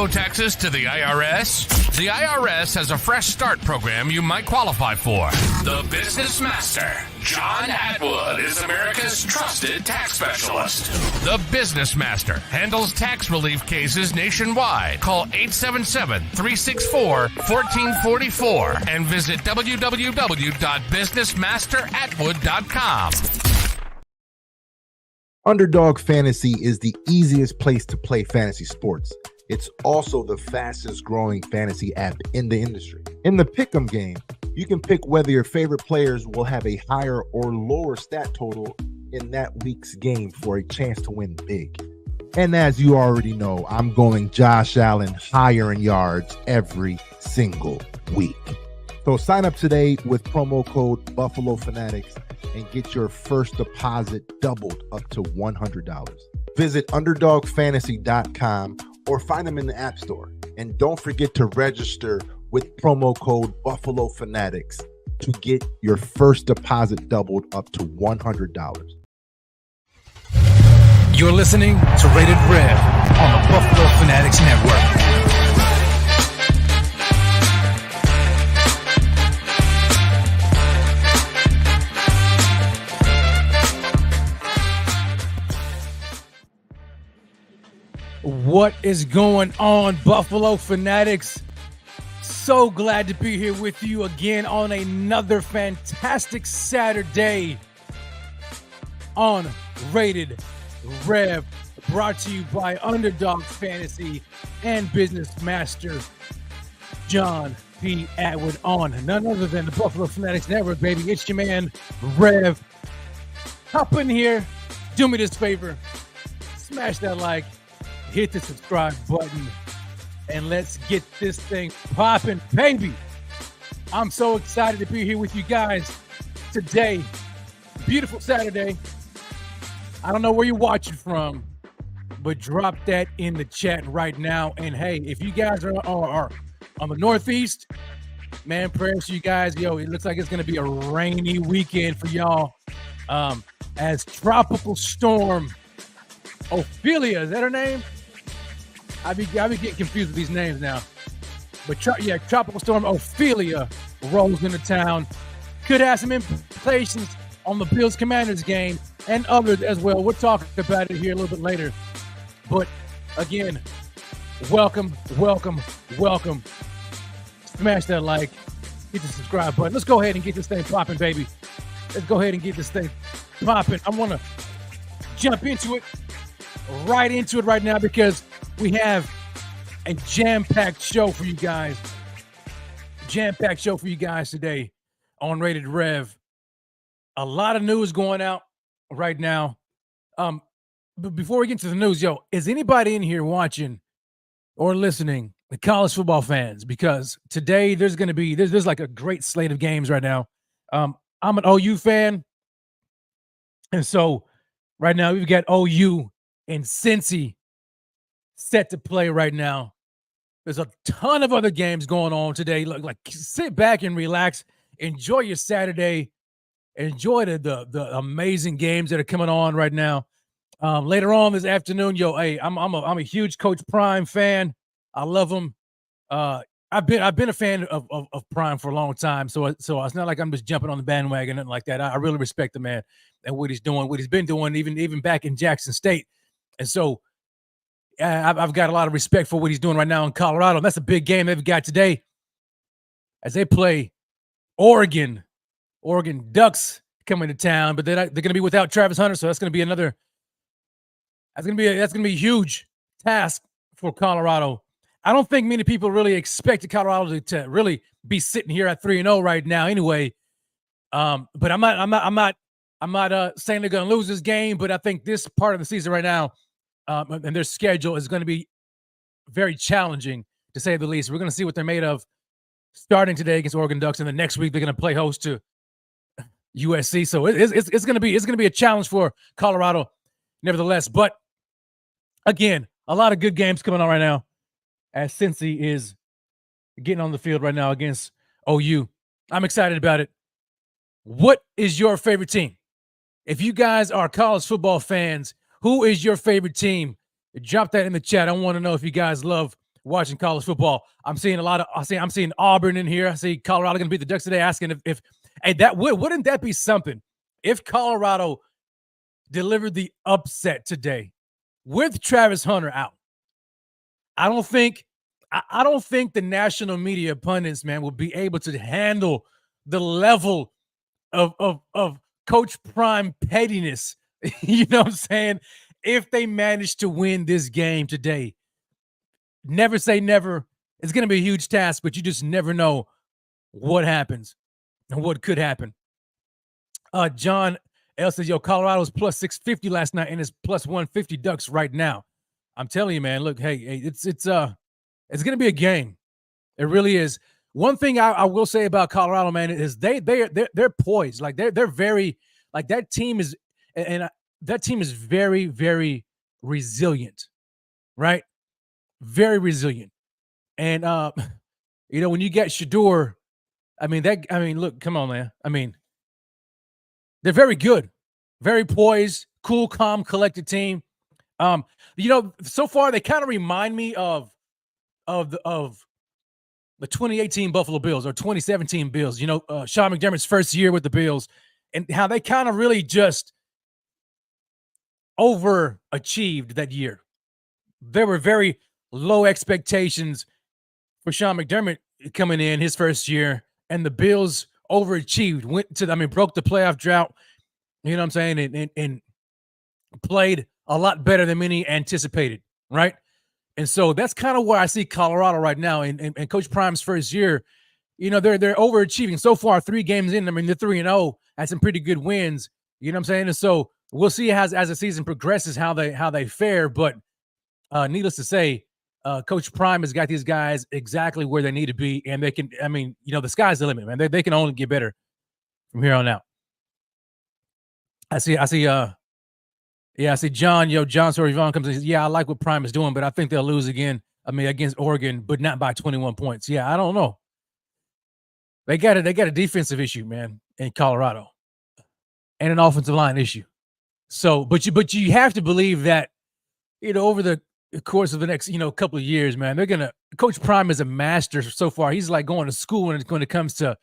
Taxes to the IRS? The IRS has a fresh start program you might qualify for. The Business Master, John Atwood, is America's trusted tax specialist. The Business Master handles tax relief cases nationwide. Call 877-364-1444 and visit www.businessmasteratwood.com. Underdog Fantasy is the easiest place to play fantasy sports. It's also the fastest growing fantasy app in the industry. In the pick'em game, you can pick whether your favorite players will have a higher or lower stat total in that week's game for a chance to win big. And as you already know, I'm going Josh Allen higher in yards every single week. So sign up today with promo code Buffalo Fanatics and get your first deposit doubled up to $100. Visit UnderdogFantasy.com or find them in the App Store. And don't forget to register with promo code Buffalo Fanatics to get your first deposit doubled up to $100. You're listening to Rated Rev on the Buffalo Fanatics Network. What is going on, Buffalo Fanatics? So glad to be here with you again on another fantastic Saturday on Rated Rev, brought to you by Underdog Fantasy and Business Master John P. Atwood on none other than the Buffalo Fanatics Network, baby. It's your man, Rev. Hop in here, do me this favor, smash that like, hit the subscribe button, and let's get this thing popping, baby. I'm so excited to be here with you guys today. Beautiful Saturday. I don't know where you're watching from, but drop that in the chat right now. And hey, if you guys are on the Northeast, man, prayers to you guys. Yo, it looks like it's going to be a rainy weekend for y'all. As Tropical Storm Ophelia, is that her name? I be getting confused with these names now. But Tropical Storm Ophelia rolls into town. Could have some implications on the Bills Commanders game and others as well. We'll talk about it here a little bit later. But again, welcome. Smash that like, hit the subscribe button. Let's go ahead and get this thing popping, baby. Let's go ahead and get this thing popping. I want to jump right into it right now because we have a jam-packed show for you guys. Today on Rated Rev. A lot of news going out right now. But before we get to the news, is anybody in here watching or listening, the college football fans? Because today there's like a great slate of games right now. I'm an OU fan. And so right now we've got OU and Cincy set to play right now. There's a ton of other games going on today. Like sit back and relax. Enjoy your Saturday. Enjoy the amazing games that are coming on right now. Later on this afternoon, I'm a huge Coach Prime fan. I love him. I've been a fan of Prime for a long time. So it's not like I'm just jumping on the bandwagon and nothing like that. I really respect the man and what he's doing, what he's been doing, even back in Jackson State. And so I've got a lot of respect for what he's doing right now in Colorado. And that's a big game they've got today as they play Oregon. Oregon Ducks coming to town, but they're going to be without Travis Hunter, so that's going to be a huge task for Colorado. I don't think many people really expected Colorado to really be sitting here at 3-0 right now anyway. But I'm not saying they're going to lose this game, but I think this part of the season right now and their schedule is going to be very challenging, to say the least. We're going to see what they're made of starting today against Oregon Ducks, and the next week they're going to play host to USC. So it's going to be a challenge for Colorado, nevertheless. But again, a lot of good games coming on right now, as Cincy is getting on the field right now against OU. I'm excited about it. What is your favorite team? If you guys are college football fans, who is your favorite team? Drop that in the chat. I want to know if you guys love watching college football. I'm seeing Auburn in here. I see Colorado going to beat the Ducks today. Asking if hey, wouldn't that be something if Colorado delivered the upset today with Travis Hunter out? I don't think the national media pundits, man, will be able to handle the level of Coach Prime pettiness. You know what I'm saying? If they manage to win this game today, never say never. It's going to be a huge task, but you just never know what happens and what could happen. John L says, yo, Colorado's plus 650 last night and it's plus 150 Ducks right now. I'm telling you, man, look, hey, it's going to be a game. It really is. One thing I will say about Colorado, man, is they're poised. Like they're very, like that team is, and that team is very, very resilient, right? Very resilient. And when you get Shador, look, come on, man. I mean, they're very good, very poised, cool, calm, collected team. So far they kind of remind me of the 2018 Buffalo Bills or 2017 Bills. Sean McDermott's first year with the Bills, and how they kind of really just overachieved that year. There were very low expectations for Sean McDermott coming in his first year, and the Bills overachieved, broke the playoff drought, you know what I'm saying, and played a lot better than many anticipated, right? And so that's kind of where I see Colorado right now. And Coach Prime's first year, they're overachieving so far. 3 games in, they're 3-0, had some pretty good wins. You know what I'm saying? And so we'll see as the season progresses how they fare. But needless to say, Coach Prime has got these guys exactly where they need to be, and they can. The sky's the limit, man. They can only get better from here on out. I see John. John Sorivon comes and says, yeah, I like what Prime is doing, but I think they'll lose again. Against Oregon, but not by 21 points. Yeah, I don't know. They got a defensive issue, man, in Colorado, and an offensive line issue. So, but you have to believe that, over the course of the next, couple of years, man, Coach Prime is a master so far. He's like going to school when it comes to,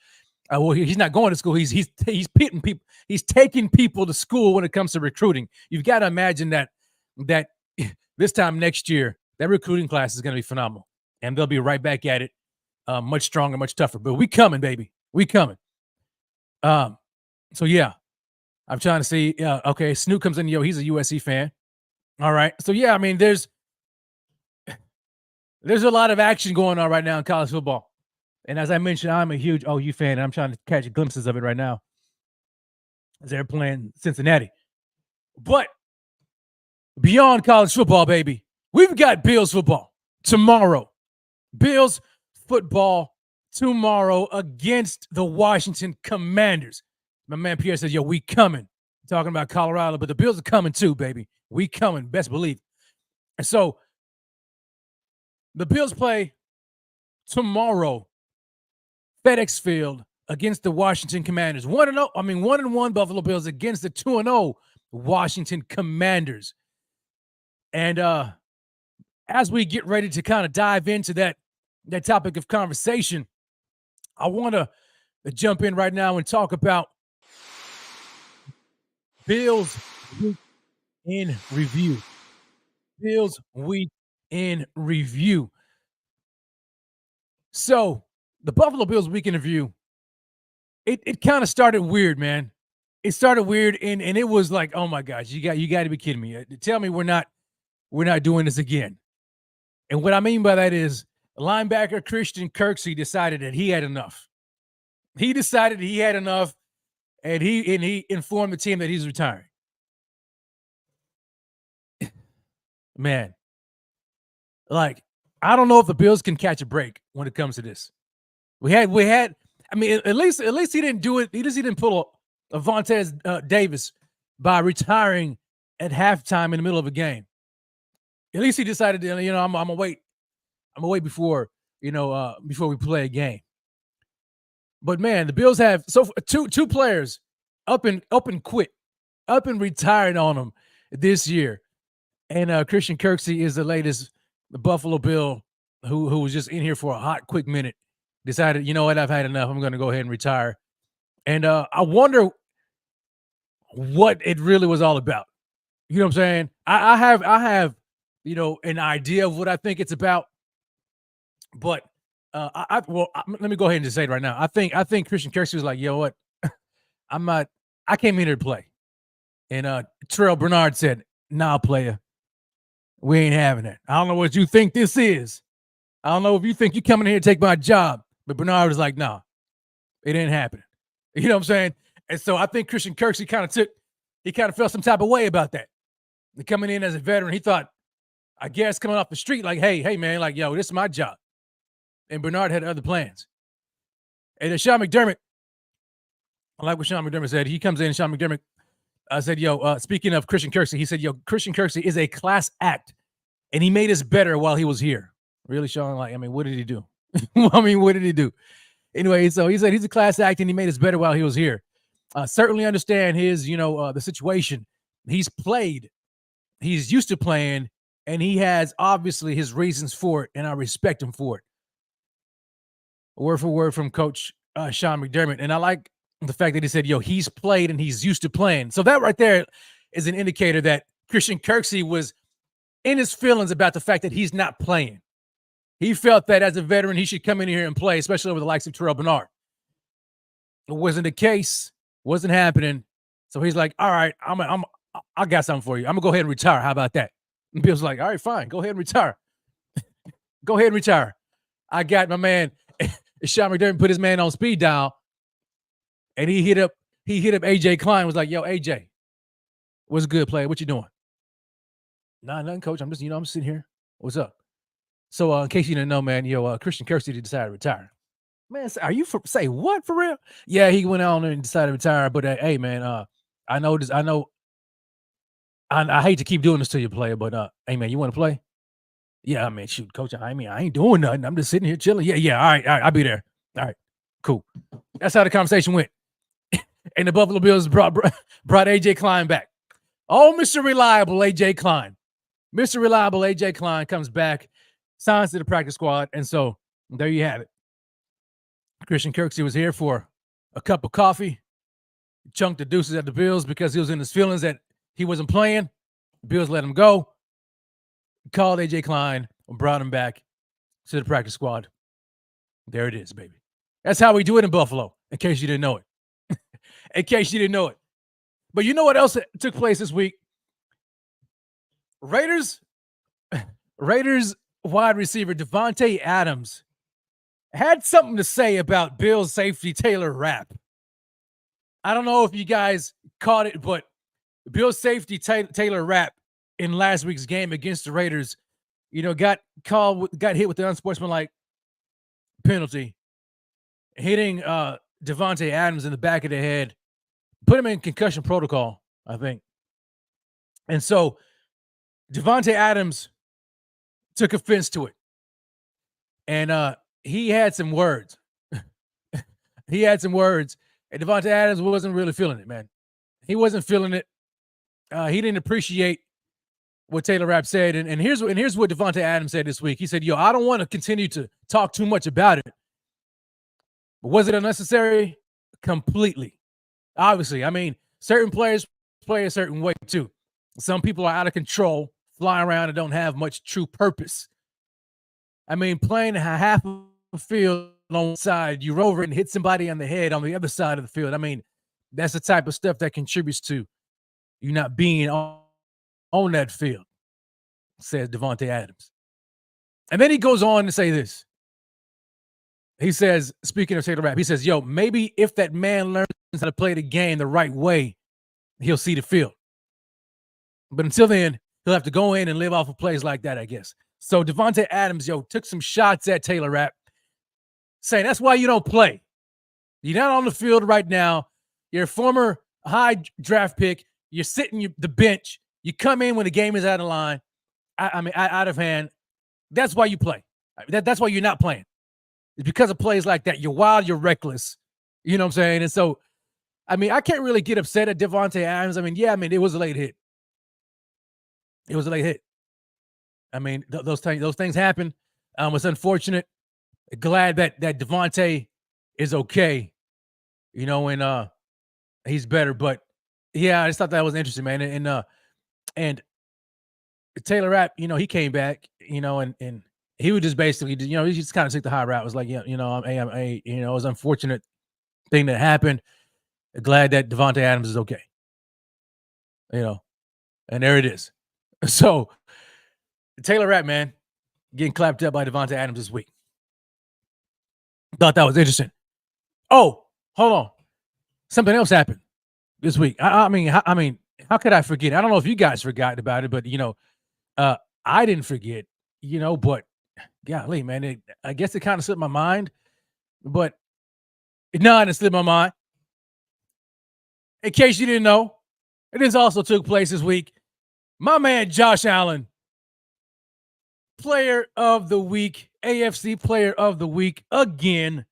he's not going to school. He's pitting people. He's taking people to school when it comes to recruiting. You've got to imagine that this time next year, that recruiting class is going to be phenomenal, and they'll be right back at it, much stronger, much tougher. But we coming, baby. We coming. So yeah, I'm trying to see. Okay, Snoop comes in. He's a USC fan. All right. So yeah, there's a lot of action going on right now in college football. And as I mentioned, I'm a huge OU fan, and I'm trying to catch glimpses of it right now as they're playing Cincinnati. But beyond college football, baby, we've got Bills football tomorrow. Bills football tomorrow against the Washington Commanders. My man Pierre says, yo, we coming. Talking about Colorado, but the Bills are coming too, baby. We coming, best believe. And so the Bills play tomorrow, FedEx Field, against the Washington Commanders. 1-1 Buffalo Bills against the 2-0 Washington Commanders. And as we get ready to kind of dive into that topic of conversation, I want to jump in right now and talk about Bills in review. Bills week in review. So the Buffalo Bills week in review, it kind of started weird, man. It started weird, and it was like, oh my gosh, you got to be kidding me. Tell me we're not doing this again. And what I mean by that is linebacker Christian Kirksey decided that he had enough. He decided he had enough, and he informed the team that he's retiring. Man, like, I don't know if the Bills can catch a break when it comes to this. We had. I mean, at least he didn't do it. He didn't pull a Vontae Davis by retiring at halftime in the middle of a game. At least he decided, I'm gonna wait. I'm gonna wait before we play a game. But man, the Bills have two players up and retired on them this year. And Christian Kirksey is the latest Buffalo Bill who was just in here for a hot, quick minute, decided, you know what, I've had enough. I'm going to go ahead and retire. And I wonder what it really was all about. You know what I'm saying? I have an idea of what I think it's about. But let me go ahead and just say it right now. I think Christian Kirksey was like, you know what, I came here to play. And Terrell Bernard said, nah, player, we ain't having it. I don't know what you think this is. I don't know if you think you coming here to take my job. But Bernard was like, nah, it ain't happening. You know what I'm saying? And so I think Christian Kirksey kind of felt some type of way about that. And coming in as a veteran, he thought, I guess coming off the street, like, hey, man, like, yo, this is my job. And Bernard had other plans. And Sean McDermott, I like what Sean McDermott said. He comes in, and Sean McDermott said, speaking of Christian Kirksey, he said, Christian Kirksey is a class act, and he made us better while he was here. Really, Sean? Like, I mean, what did he do? What did he do? Anyway, so he said he's a class act, and he made us better while he was here. Certainly understand his, the situation. He's played. He's used to playing, and he has obviously his reasons for it, and I respect him for it. Word for word from Coach Sean McDermott. And I like the fact that he said, he's played and he's used to playing. So that right there is an indicator that Christian Kirksey was in his feelings about the fact that he's not playing. He felt that as a veteran, he should come in here and play, especially over the likes of Terrell Bernard. It wasn't the case, wasn't happening. So he's like, all right, I got something for you. I'm gonna go ahead and retire. How about that? And Bill's like, all right, fine, go ahead and retire. Go ahead and retire. I got my man. Sean McDermott put his man on speed dial, and he hit up AJ Klein. Was like, yo, AJ, what's good, player? What you doing? Nah, nothing, coach. I'm just, I'm sitting here. What's up? So, in case you didn't know, man, Christian Kirksey decided to retire. Man, are you say what for real? Yeah, he went on and decided to retire. But hey, man, I know this. I hate to keep doing this to you, player, but hey, man, you want to play? Yeah, I mean, shoot, coach. I ain't doing nothing. I'm just sitting here chilling. Yeah. All right, I'll be there. All right, cool. That's how the conversation went. And the Buffalo Bills brought AJ Klein back. Oh, Mr. Reliable AJ Klein. Mr. Reliable AJ Klein comes back, signs to the practice squad, and so there you have it. Christian Kirksey was here for a cup of coffee, chunked the deuces at the Bills because he was in his feelings that he wasn't playing. The Bills let him go. Called AJ Klein and brought him back to the practice squad. There it is, baby. That's how we do it in Buffalo, in case you didn't know it. In case you didn't know it. But you know what else took place this week? Raiders wide receiver Davante Adams had something to say about Bills safety Taylor Rapp. I don't know if you guys caught it, but Bills safety Taylor Rapp in last week's game against the Raiders, got hit with the unsportsmanlike penalty, hitting Davante Adams in the back of the head, put him in concussion protocol, I think. And so Davante Adams took offense to it. And he had some words. And Davante Adams wasn't really feeling it, man. He wasn't feeling it. He didn't appreciate what Taylor Rapp said. And here's what Davante Adams said this week. He said, I don't want to continue to talk too much about it. But was it unnecessary? Completely. Obviously. I mean, certain players play a certain way too. Some people are out of control fly around and don't have much true purpose. I mean, playing half of the field on one side, you roll over and hit somebody on the head on the other side of the field. I mean, that's the type of stuff that contributes to you not being on that field, says Davante Adams. And then he goes on to say this. He says, speaking of Taylor Rapp, he says, yo, maybe if that man learns how to play the game the right way, he'll see the field. But until then, he'll have to go in and live off of plays like that, I guess. So Davante Adams, took some shots at Taylor Rapp, saying that's why you don't play. You're not on the field right now. You're a former high draft pick. You're sitting the bench. You come in when the game is out of line. Out of hand. That's why you play. That's why you're not playing. It's because of plays like that. You're wild. You're reckless. You know what I'm saying? And so, I can't really get upset at Davante Adams. It was a late hit. It was a late hit. Those things happen. It's unfortunate. Glad that Davante is okay, and he's better. But yeah, I just thought that was interesting, man. And Taylor Rapp, he came back, and he would just basically, he just kind of took the high route. It was like, it was an unfortunate thing that happened. Glad that Davante Adams is okay, and there it is. So Taylor Rapp, man, getting clapped up by Davante Adams this week. Thought that was interesting. Oh, hold on. Something else happened this week. How could I forget? I don't know if you guys forgot about it, but I didn't forget. But golly, man, I guess it kind of slipped my mind. But it didn't slip my mind. In case you didn't know, this also took place this week. My man Josh Allen, Player of the Week, AFC Player of the Week again,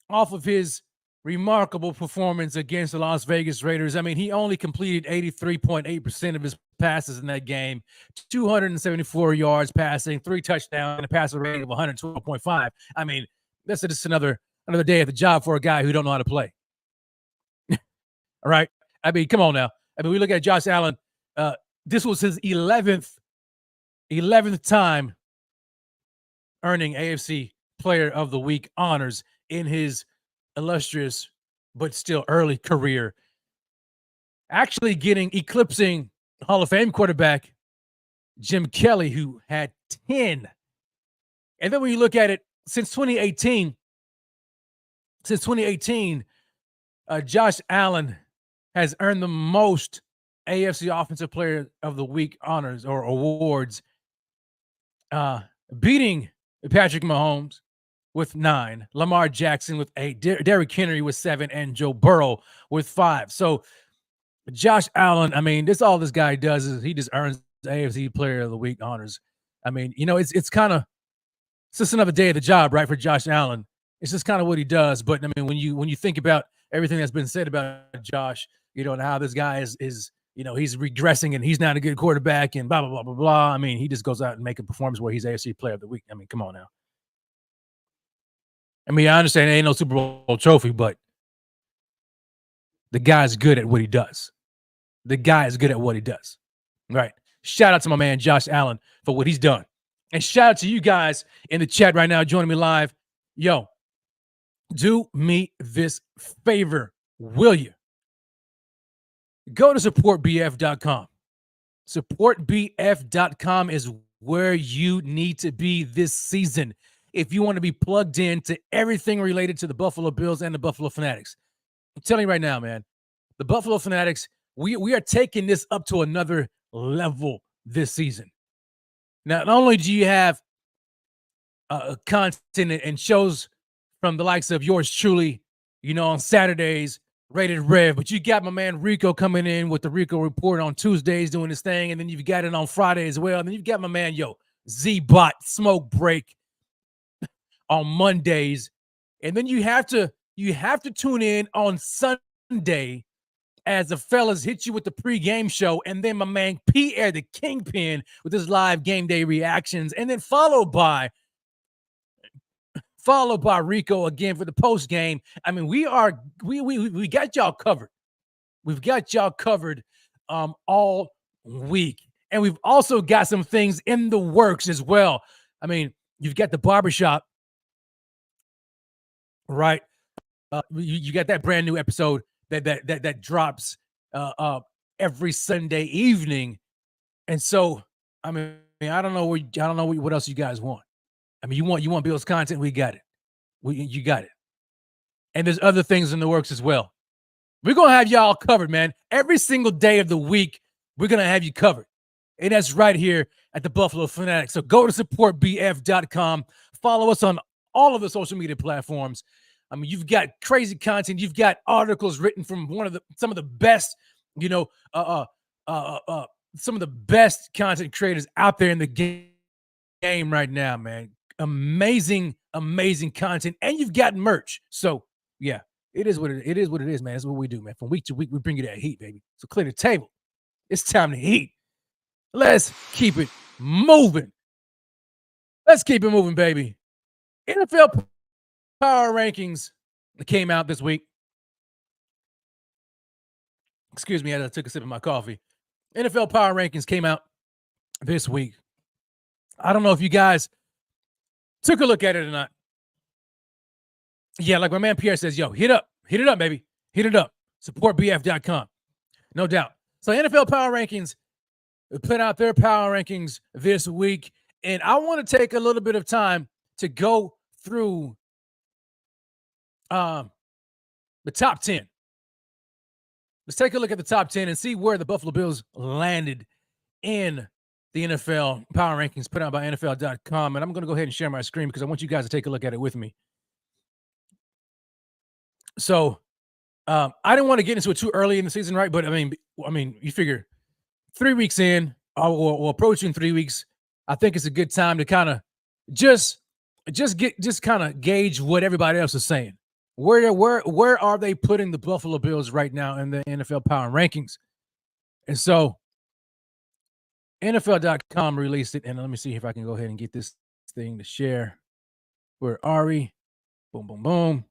off of his remarkable performance against the Las Vegas Raiders. He only completed 83.8% of his passes in that game, 274 yards passing, 3 touchdowns, and a passer rating of 112.5. That's just another day at the job for a guy who don't know how to play. All right? Come on now. We look at Josh Allen. This was his 11th time earning AFC Player of the Week honors in his illustrious but still early career. Actually eclipsing Hall of Fame quarterback Jim Kelly, who had 10. And then when you look at it, since 2018, Josh Allen has earned the most AFC Offensive Player of the Week honors or awards, beating Patrick Mahomes with 9, Lamar Jackson with 8, Derrick Henry with 7, and Joe Burrow with 5. So Josh Allen, this all this guy does is he just earns AFC Player of the Week honors. It's just another day of the job, right, for Josh Allen. It's just kind of what he does. But when you think about everything that's been said about Josh, and how this guy is he's regressing and he's not a good quarterback and blah, blah, blah, blah, blah. He just goes out and make a performance where he's AFC Player of the Week. Come on now. I understand it ain't no Super Bowl trophy, but the guy's good at what he does. Right. Shout out to my man, Josh Allen, for what he's done. And shout out to you guys in the chat right now joining me live. Yo, do me this favor, will you? Go to supportbf.com. Supportbf.com is where you need to be this season if you want to be plugged in to everything related to the Buffalo Bills and the Buffalo Fanatics. I'm telling you right now, man, the Buffalo Fanatics, we are taking this up to another level this season. Now, not only do you have content and shows from the likes of yours truly, on Saturdays, Rated Rev, but you got my man Rico coming in with the Rico Report on Tuesdays doing his thing, and then you've got it on Friday as well. And then you've got my man, Z-Bot Smoke Break on Mondays. And then you have to tune in on Sunday as the fellas hit you with the pregame show, and then my man Pierre the Kingpin with his live game day reactions, and then followed by Rico again for the post game. We got y'all covered. We've got y'all covered all week. And we've also got some things in the works as well. I mean, you've got the barbershop, right? You got that brand new episode that drops every Sunday evening. And so, I mean, I don't know what else you guys want. I mean, you want Bill's content, we got it. You got it. And there's other things in the works as well. We're going to have y'all covered, man. Every single day of the week, we're going to have you covered. And that's right here at the Buffalo Fanatics. So go to supportbf.com. Follow us on all of the social media platforms. I mean, you've got crazy content. You've got articles written from some of the best, some of the best content creators out there in the game right now, man. Amazing content. And you've got merch. So, yeah, it is what it is, man. That's what we do, man. From week to week, we bring you that heat, baby. So clear the table. It's time to heat. Let's keep it moving. Let's keep it moving, baby. NFL Power Rankings came out this week. Excuse me, I took a sip of my coffee. NFL Power Rankings came out this week. I don't know if you guys took a look at it or not. Yeah, like my man Pierre says, yo, hit it up, baby. Hit it up. Supportbf.com. No doubt. So NFL Power Rankings put out their power rankings this week. And I want to take a little bit of time to go through the top 10. Let's take a look at the top 10 and see where the Buffalo Bills landed in the NFL power rankings put out by NFL.com. And I'm going to go ahead and share my screen because I want you guys to take a look at it with me. So I didn't want to get into it too early in the season, right? But I mean, you figure 3 weeks in or approaching 3 weeks, I think it's a good time to kind of just kind of gauge what everybody else is saying. Where are they putting the Buffalo Bills right now in the NFL power rankings? And so NFL.com released it, and let me see if I can go ahead and get this thing to share. Where are we? Boom, boom, boom.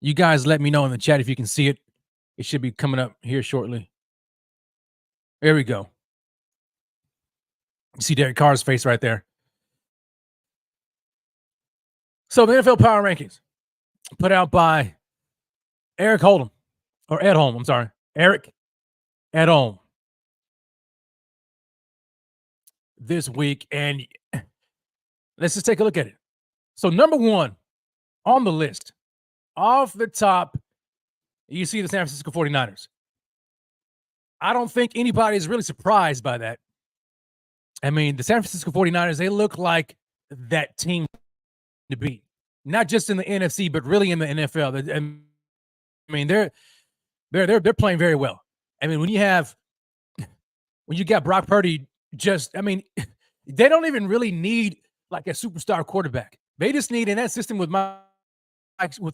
You guys let me know in the chat if you can see it. It should be coming up here shortly. There we go. You see Derek Carr's face right there. So the NFL Power Rankings put out by Eric Holm. I'm sorry. Eric Edholm. This week. And let's just take a look at it. So number one on the list, off the top, you see the San Francisco 49ers. I don't think anybody is really surprised by that. I mean, the San Francisco 49ers, they look like that team to beat. Not just in the NFC, but really in the NFL. I mean, they're playing very well. I mean, when you got Brock Purdy, they don't even really need like a superstar quarterback. They just need in that system with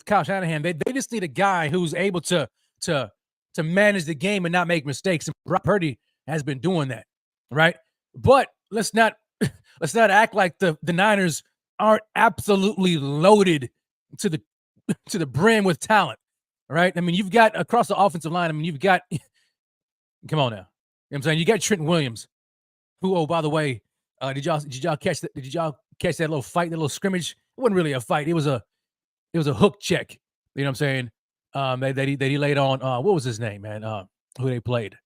Kyle Shanahan. They just need a guy who's able to manage the game and not make mistakes. And Brock Purdy has been doing that, right? But let's not act like the Niners aren't absolutely loaded to the brim with talent, right? I mean, you've got across the offensive line. I mean, you've got come on now. You know what I'm saying? You got Trenton Williams, who, oh, by the way, did y'all catch that? Did y'all catch that little fight, that little scrimmage? It wasn't really a fight. It was a hook check. You know what I'm saying? That he laid on. What was his name, man? Who they played?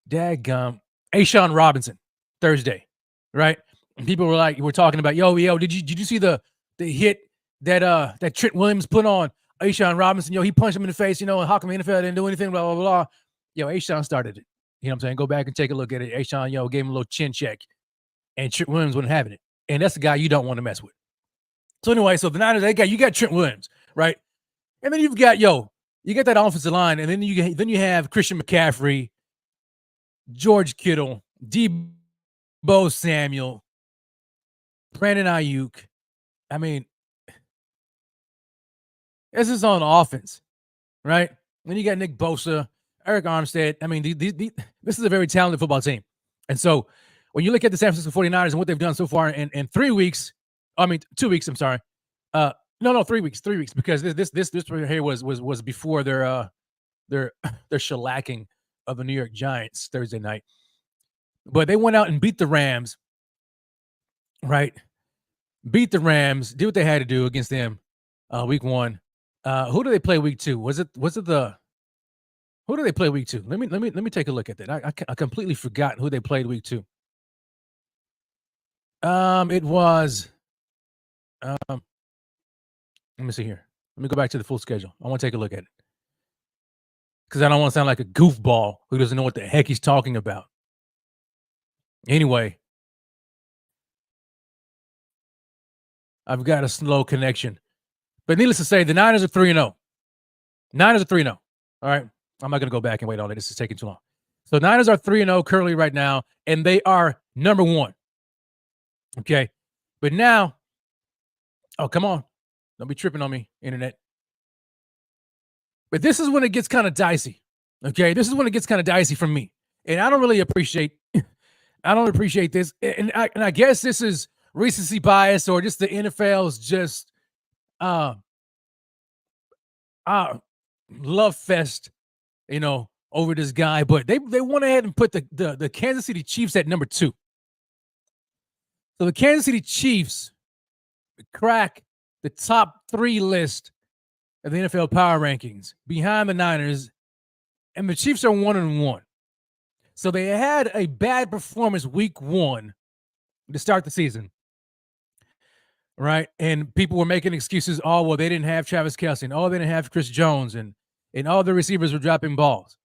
Daggum. Ashawn Robinson. Thursday, right? And people were talking about, yo, did you see the hit that Trent Williams put on Ashawn Robinson? Yo, he punched him in the face, and how come the NFL didn't do anything, blah, blah, blah. Yo, Ashawn started it. You know what I'm saying? Go back and take a look at it. Ashawn, gave him a little chin check, and Trent Williams wasn't having it. And that's the guy you don't want to mess with. So anyway, so the Niners, you got Trent Williams, right? And then you got that offensive line, and then you have Christian McCaffrey, George Kittle, Deebo Samuel, Brandon Ayuk. I mean, this is on offense, right? Then you got Nick Bosa, Eric Armstead. I mean, this is a very talented football team. And so when you look at the San Francisco 49ers and what they've done so far in 3 weeks, 2 weeks, I'm sorry. No, 3 weeks, because this right here was before their shellacking of the New York Giants Thursday night. But they went out and beat the Rams, right? Beat the Rams, did what they had to do against them week 1. Who do they play week 2? Was it the who do they play week 2? Let me take a look at that. I completely forgot who they played week 2. It was let me see here. Let me go back to the full schedule. I want to take a look at it. Because I don't want to sound like a goofball who doesn't know what the heck he's talking about. Anyway, I've got a slow connection. But needless to say, the Niners are 3-0. Niners are 3-0. All right. I'm not going to go back and wait all that. This is taking too long. So Niners are 3-0 currently right now, and they are number 1. Okay. But now, oh, come on. Don't be tripping on me, internet. But this is when it gets kind of dicey. Okay. This is when it gets kind of dicey for me. And I don't really appreciate this. And I guess this is recency bias or just the NFL's just love fest, over this guy. But they went ahead and put the Kansas City Chiefs at number 2. So the Kansas City Chiefs crack the top 3 list of the NFL power rankings behind the Niners, and the Chiefs are 1-1. So they had a bad performance week 1 to start the season, right? And people were making excuses. Oh, well, they didn't have Travis Kelce, and they didn't have Chris Jones, and all the receivers were dropping balls.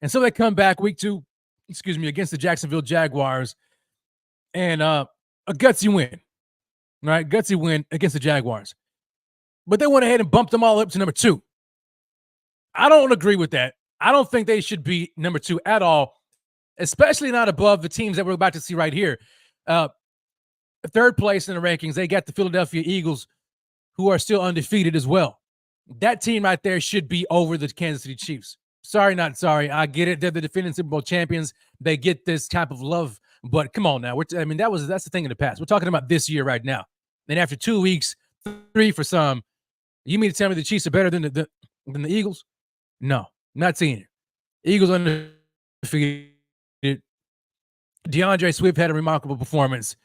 And so they come back week 2, against the Jacksonville Jaguars, and a gutsy win, right? Gutsy win against the Jaguars. But they went ahead and bumped them all up to number 2. I don't agree with that. I don't think they should be number 2 at all, especially not above the teams that we're about to see right here. Third place in the rankings, they got the Philadelphia Eagles, who are still undefeated as well. That team right there should be over the Kansas City Chiefs. Sorry, not sorry. I get it. They're the defending Super Bowl champions. They get this type of love. But come on now. That's the thing in the past. We're talking about this year right now. And after 2 weeks, 3 for some, you mean to tell me the Chiefs are better than the Eagles? No, not seeing it. Eagles undefeated. DeAndre Swift had a remarkable performance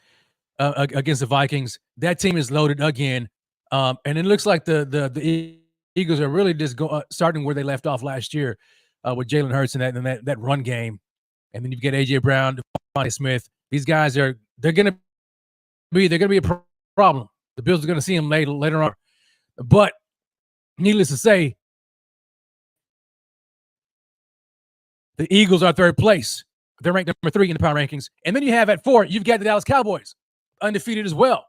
against the Vikings. That team is loaded again. And it looks like the Eagles are really just starting where they left off last year with Jalen Hurts and that run game. And then you get A.J. Brown, Davante Smith. These guys they're gonna be a problem. The Bills are gonna see them later on. But needless to say, the Eagles are 3rd place. They're ranked number 3 in the power rankings. And then you have at 4, you've got the Dallas Cowboys, undefeated as well.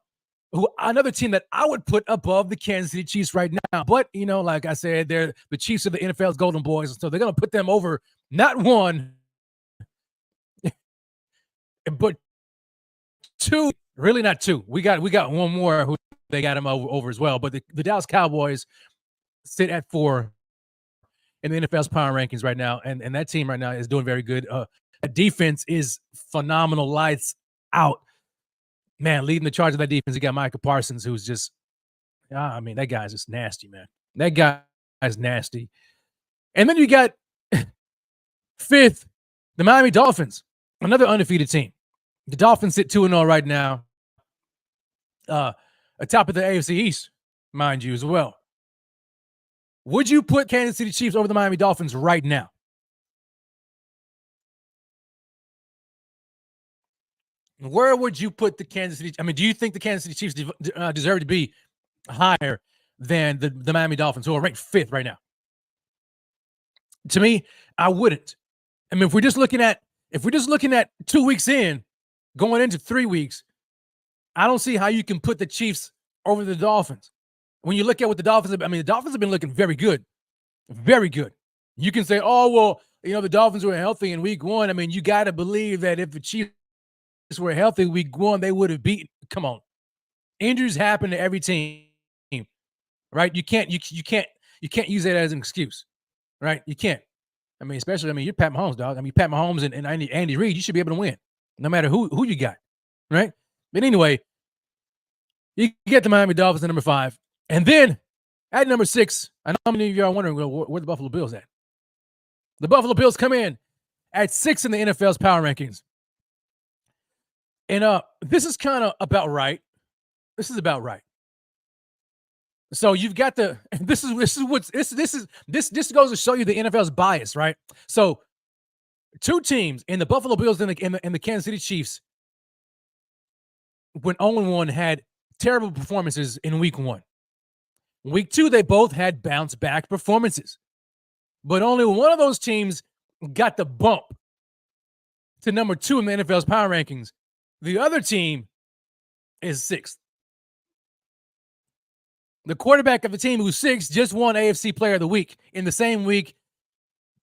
Another team that I would put above the Kansas City Chiefs right now. But, like I said, they're the Chiefs of the NFL's golden boys. So they're going to put them over not 1, but 2. Really not 2. We got one more who they got them over as well. But the Dallas Cowboys sit at 4 in the NFL's power rankings right now. And that team right now is doing very good. Defense is phenomenal. Lights out. Man, leading the charge of that defense, you got Micah Parsons, who's just, that guy's just nasty, man. That guy's nasty. And then you got 5th, the Miami Dolphins, another undefeated team. The Dolphins sit 2-0 right now, atop of the AFC East, mind you, as well. Would you put Kansas City Chiefs over the Miami Dolphins right now? Where would you put the Kansas City? Do you think the Kansas City Chiefs deserve to be higher than the Miami Dolphins, who are ranked 5th right now? To me, I wouldn't. If we're just looking at 2 weeks in, going into 3 weeks, I don't see how you can put the Chiefs over the Dolphins. When you look at what the Dolphins have, the Dolphins have been looking very good. Very good. You can say, oh, well, the Dolphins were healthy in week 1. You got to believe that if the Chiefs were healthy week 1, they would have beaten. Come on. Injuries happen to every team, right? You can't use that as an excuse, right? You can't. Especially, you're Pat Mahomes, dog. Pat Mahomes and Andy Reid, you should be able to win no matter who you got, right? But anyway, you get the Miami Dolphins at number 5. And then at number 6, I know how many of you are wondering where the Buffalo Bills at. The Buffalo Bills come in at 6 in the NFL's power rankings. And this is kind of about right. This is about right. So you've got this goes to show you the NFL's bias, right? So two teams in the Buffalo Bills and the Kansas City Chiefs, when 0-1, had terrible performances in week 1. Week 2, they both had bounce back performances, but only one of those teams got the bump to number 2 in the NFL's power rankings. The other team is 6th. The quarterback of the team who's 6th just won AFC Player of the Week. In the same week,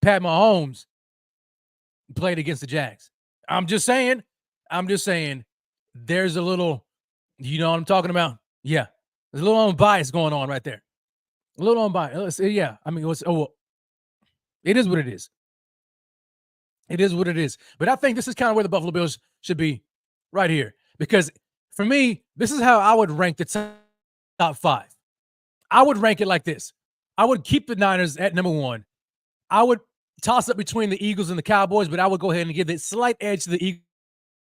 Pat Mahomes played against the Jags. I'm just saying, there's a little, you know what I'm talking about? Yeah. There's a little unbias going on right there. A little unbiased. Yeah. I mean, it is what it is. It is what it is. But I think this is kind of where the Buffalo Bills should be, right here. Because for me, this is how I would rank the top 5. I would rank it like this. I would keep the Niners at number 1. I would toss up between the Eagles and the Cowboys, but I would go ahead and give the slight edge to the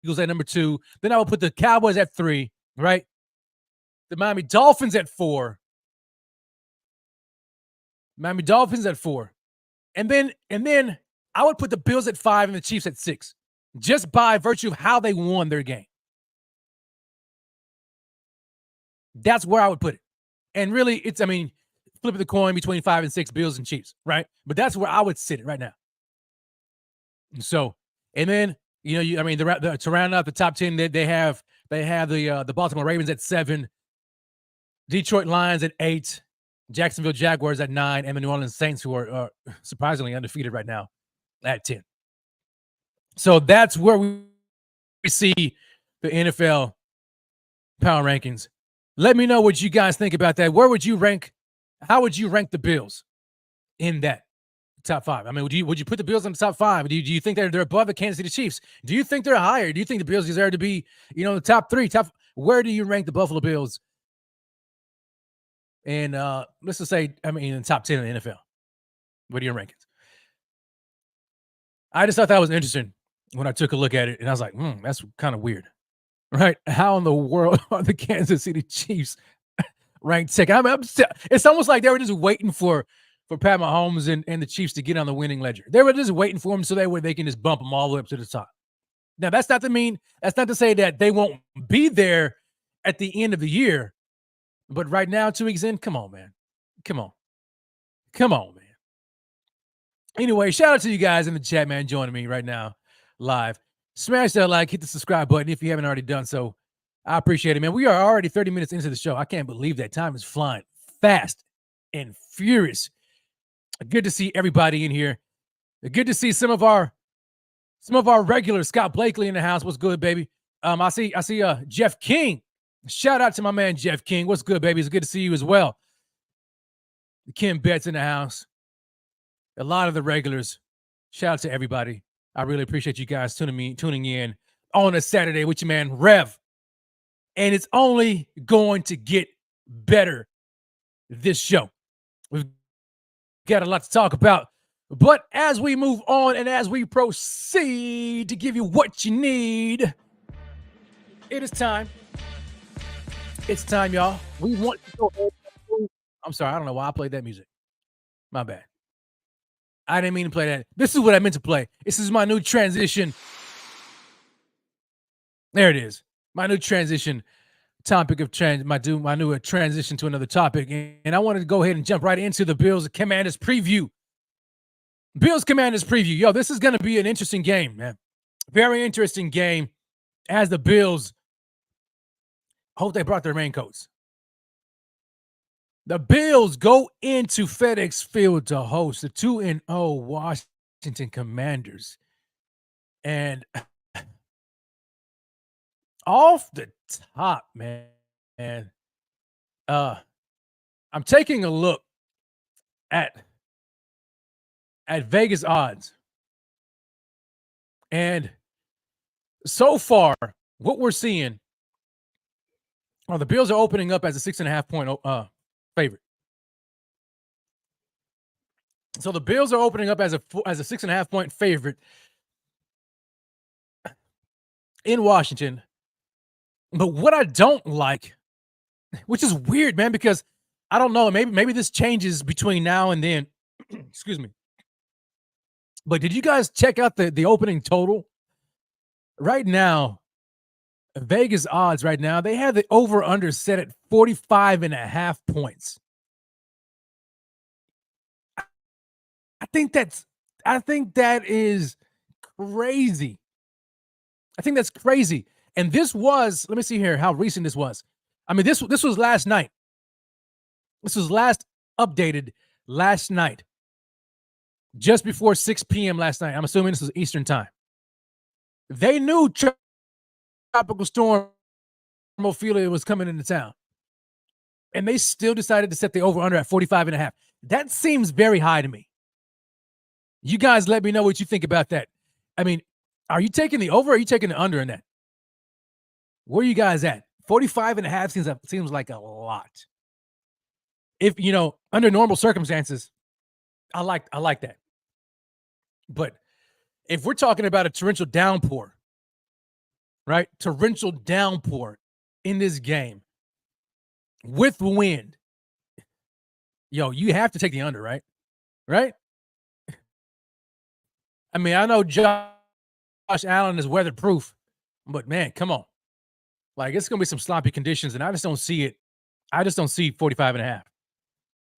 Eagles at number 2. Then I would put the Cowboys at 3, right? The Miami Dolphins at 4. Miami Dolphins at 4. And then I would put the Bills at 5 and the Chiefs at 6, just by virtue of how they won their game. That's where I would put it. And really, flip the coin between 5 and 6, Bills and Chiefs, right? But that's where I would sit it right now. So, and then, to round out the top 10, they have the Baltimore Ravens at 7, Detroit Lions at 8, Jacksonville Jaguars at 9, and the New Orleans Saints, who are surprisingly undefeated right now, at 10. So that's where we see the NFL power rankings. Let me know what you guys think about that. Where would you rank? How would you rank the Bills in that top 5? I mean, would you put the Bills in the top 5? Do you think they're above the Kansas City Chiefs? Do you think they're higher? Do you think the Bills deserve to be, the top 3? Where do you rank the Buffalo Bills? And let's just say, in the top 10 in the NFL. What are your rankings? I just thought that was interesting when I took a look at it, and I was like, that's kind of weird. Right? How in the world are the Kansas City Chiefs ranked second? It's almost like they were just waiting for Pat Mahomes and the Chiefs to get on the winning ledger. They were just waiting for them so they can just bump them all the way up to the top. Now, that's not to say that they won't be there at the end of the year. But right now, 2 weeks in, come on, man. Come on, man. Anyway, shout out to you guys in the chat, man, joining me right now live. Smash that like, hit the subscribe button if you haven't already done so. I appreciate it, man. We are already 30 minutes into the show. I can't believe that time is flying fast and furious. Good to see everybody in here. Good to see some of our regulars. Scott Blakely in the house. What's good, baby? I see Jeff King. Shout out to my man Jeff King. What's good, baby? It's good to see you as well. Kim Betts in the house. A lot of the regulars. Shout out to everybody. I really appreciate you guys tuning in on a Saturday with your man Rev. And it's only going to get better this show. We've got a lot to talk about. But as we move on and as we proceed to give you what you need, it is time. It's time, y'all. We want to go ahead. I'm sorry. I don't know why I played that music. My bad. I didn't mean to play that. This is what I meant to play. This is my new transition. There it is. My new transition topic of my new transition to another topic. And I wanted to go ahead and jump right into the Bills Commanders preview. Bills Commanders preview. Yo, this is going to be an interesting game, man. Very interesting game as the Bills. I hope they brought their raincoats. The Bills go into FedEx Field to host the 2-0 Washington Commanders. And off the top, man, I'm taking a look at Vegas odds. And so far, what we're seeing, the Bills are opening up as a 6.5 point favorite. So the Bills are opening up as a 6.5 point favorite in Washington. But what I don't like, which is weird, man, because I don't know, maybe this changes between now and then. Excuse me. But did you guys check out the opening total? Right now, Vegas odds right now, they have the over-under set at 45.5 points. I think that is crazy. I think that's crazy. And this was, let me see here how recent this was. I mean, this was last night. This was last updated last night. Just before 6 p.m. last night. I'm assuming this was Eastern time. They knew Tropical Storm Ophelia was coming into town. And they still decided to set the over-under at 45.5. That seems very high to me. You guys let me know what you think about that. I mean, are you taking the over or are you taking the under in that? Where are you guys at? 45.5 seems like a lot. If, under normal circumstances, I like that. But if we're talking about a torrential downpour, right? Torrential downpour in this game with wind, you have to take the under, right? Right? I mean, I know Josh Allen is weatherproof, but man, come on. Like, it's going to be some sloppy conditions, and I just don't see it. I just don't see 45.5.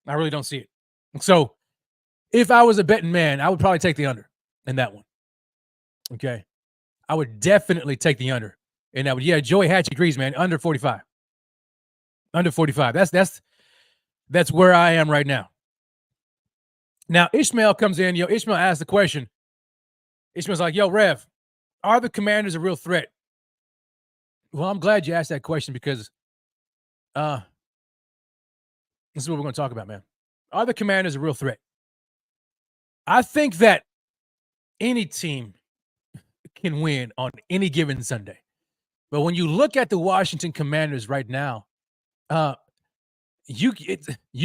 I really don't see it. So, if I was a betting man, I would probably take the under in that one. Okay? I would definitely take the under in that one. Yeah, Joey Hatch agrees, man. Under 45. Under 45. That's where I am right now. Now, Ishmael comes in. Ishmael asks the question. Ishmael's like, Rev, are the Commanders a real threat? Well, I'm glad you asked that question because this is what we're going to talk about, man. Are the Commanders a real threat? I think that any team can win on any given Sunday. But when you look at the Washington Commanders right now, you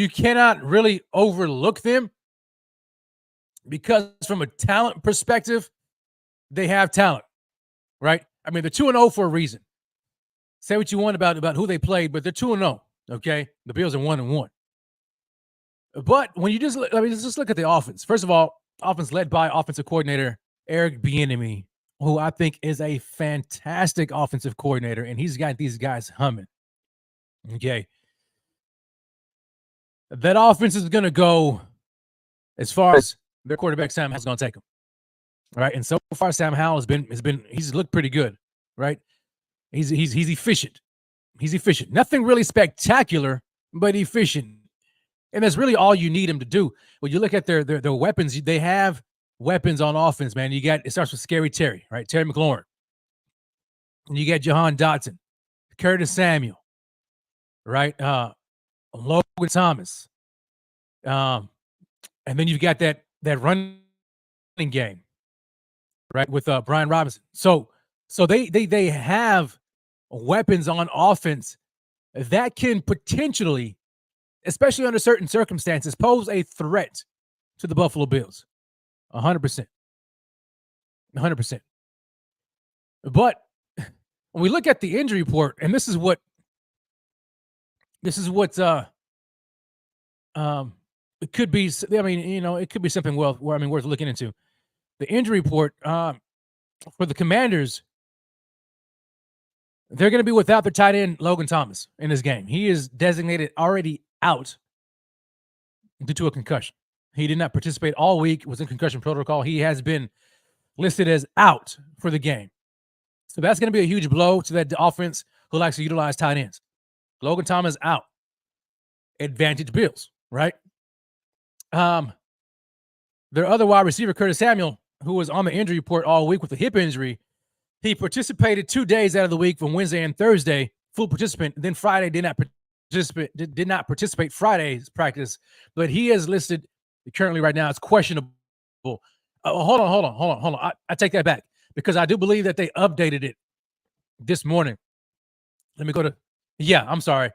cannot really overlook them because from a talent perspective, they have talent, right? I mean, they're 2-0 for a reason. Say what you want about who they played, but they're 2-0, okay? The Bills are 1-1. But when you just look at the offense. First of all, offense led by offensive coordinator Eric Bieniemy, who I think is a fantastic offensive coordinator, and he's got these guys humming. Okay. That offense is going to go as far as their quarterback Sam Howell's going to take them. All right. And so far, Sam Howell he's looked pretty good, right? He's efficient. He's efficient. Nothing really spectacular, but efficient. And that's really all you need him to do. When you look at their weapons, they have weapons on offense, man. It starts with Scary Terry, right? Terry McLaurin. And you got Jahan Dotson, Curtis Samuel, right? Logan Thomas. And then you've got that running game, right? With Brian Robinson. So they have weapons on offense that can potentially, especially under certain circumstances, pose a threat to the Buffalo Bills. 100%. 100%. But when we look at the injury report, and this is what it could be. I mean, it could be something worth looking into. The injury report for the Commanders, they're going to be without their tight end Logan Thomas in this game. He is designated already out due to a concussion. He did not participate all week, was in concussion protocol. He has been listed as out for the game. So that's going to be a huge blow to that offense who likes to utilize tight ends. Logan Thomas out. Advantage Bills, right? Their other wide receiver, Curtis Samuel, who was on the injury report all week with a hip injury, he participated 2 days out of the week from Wednesday and Thursday, full participant. Then Friday did not participate Friday's practice, but he is listed currently right now as questionable. Hold on. I take that back because I do believe that they updated it this morning. Let me go to, I'm sorry.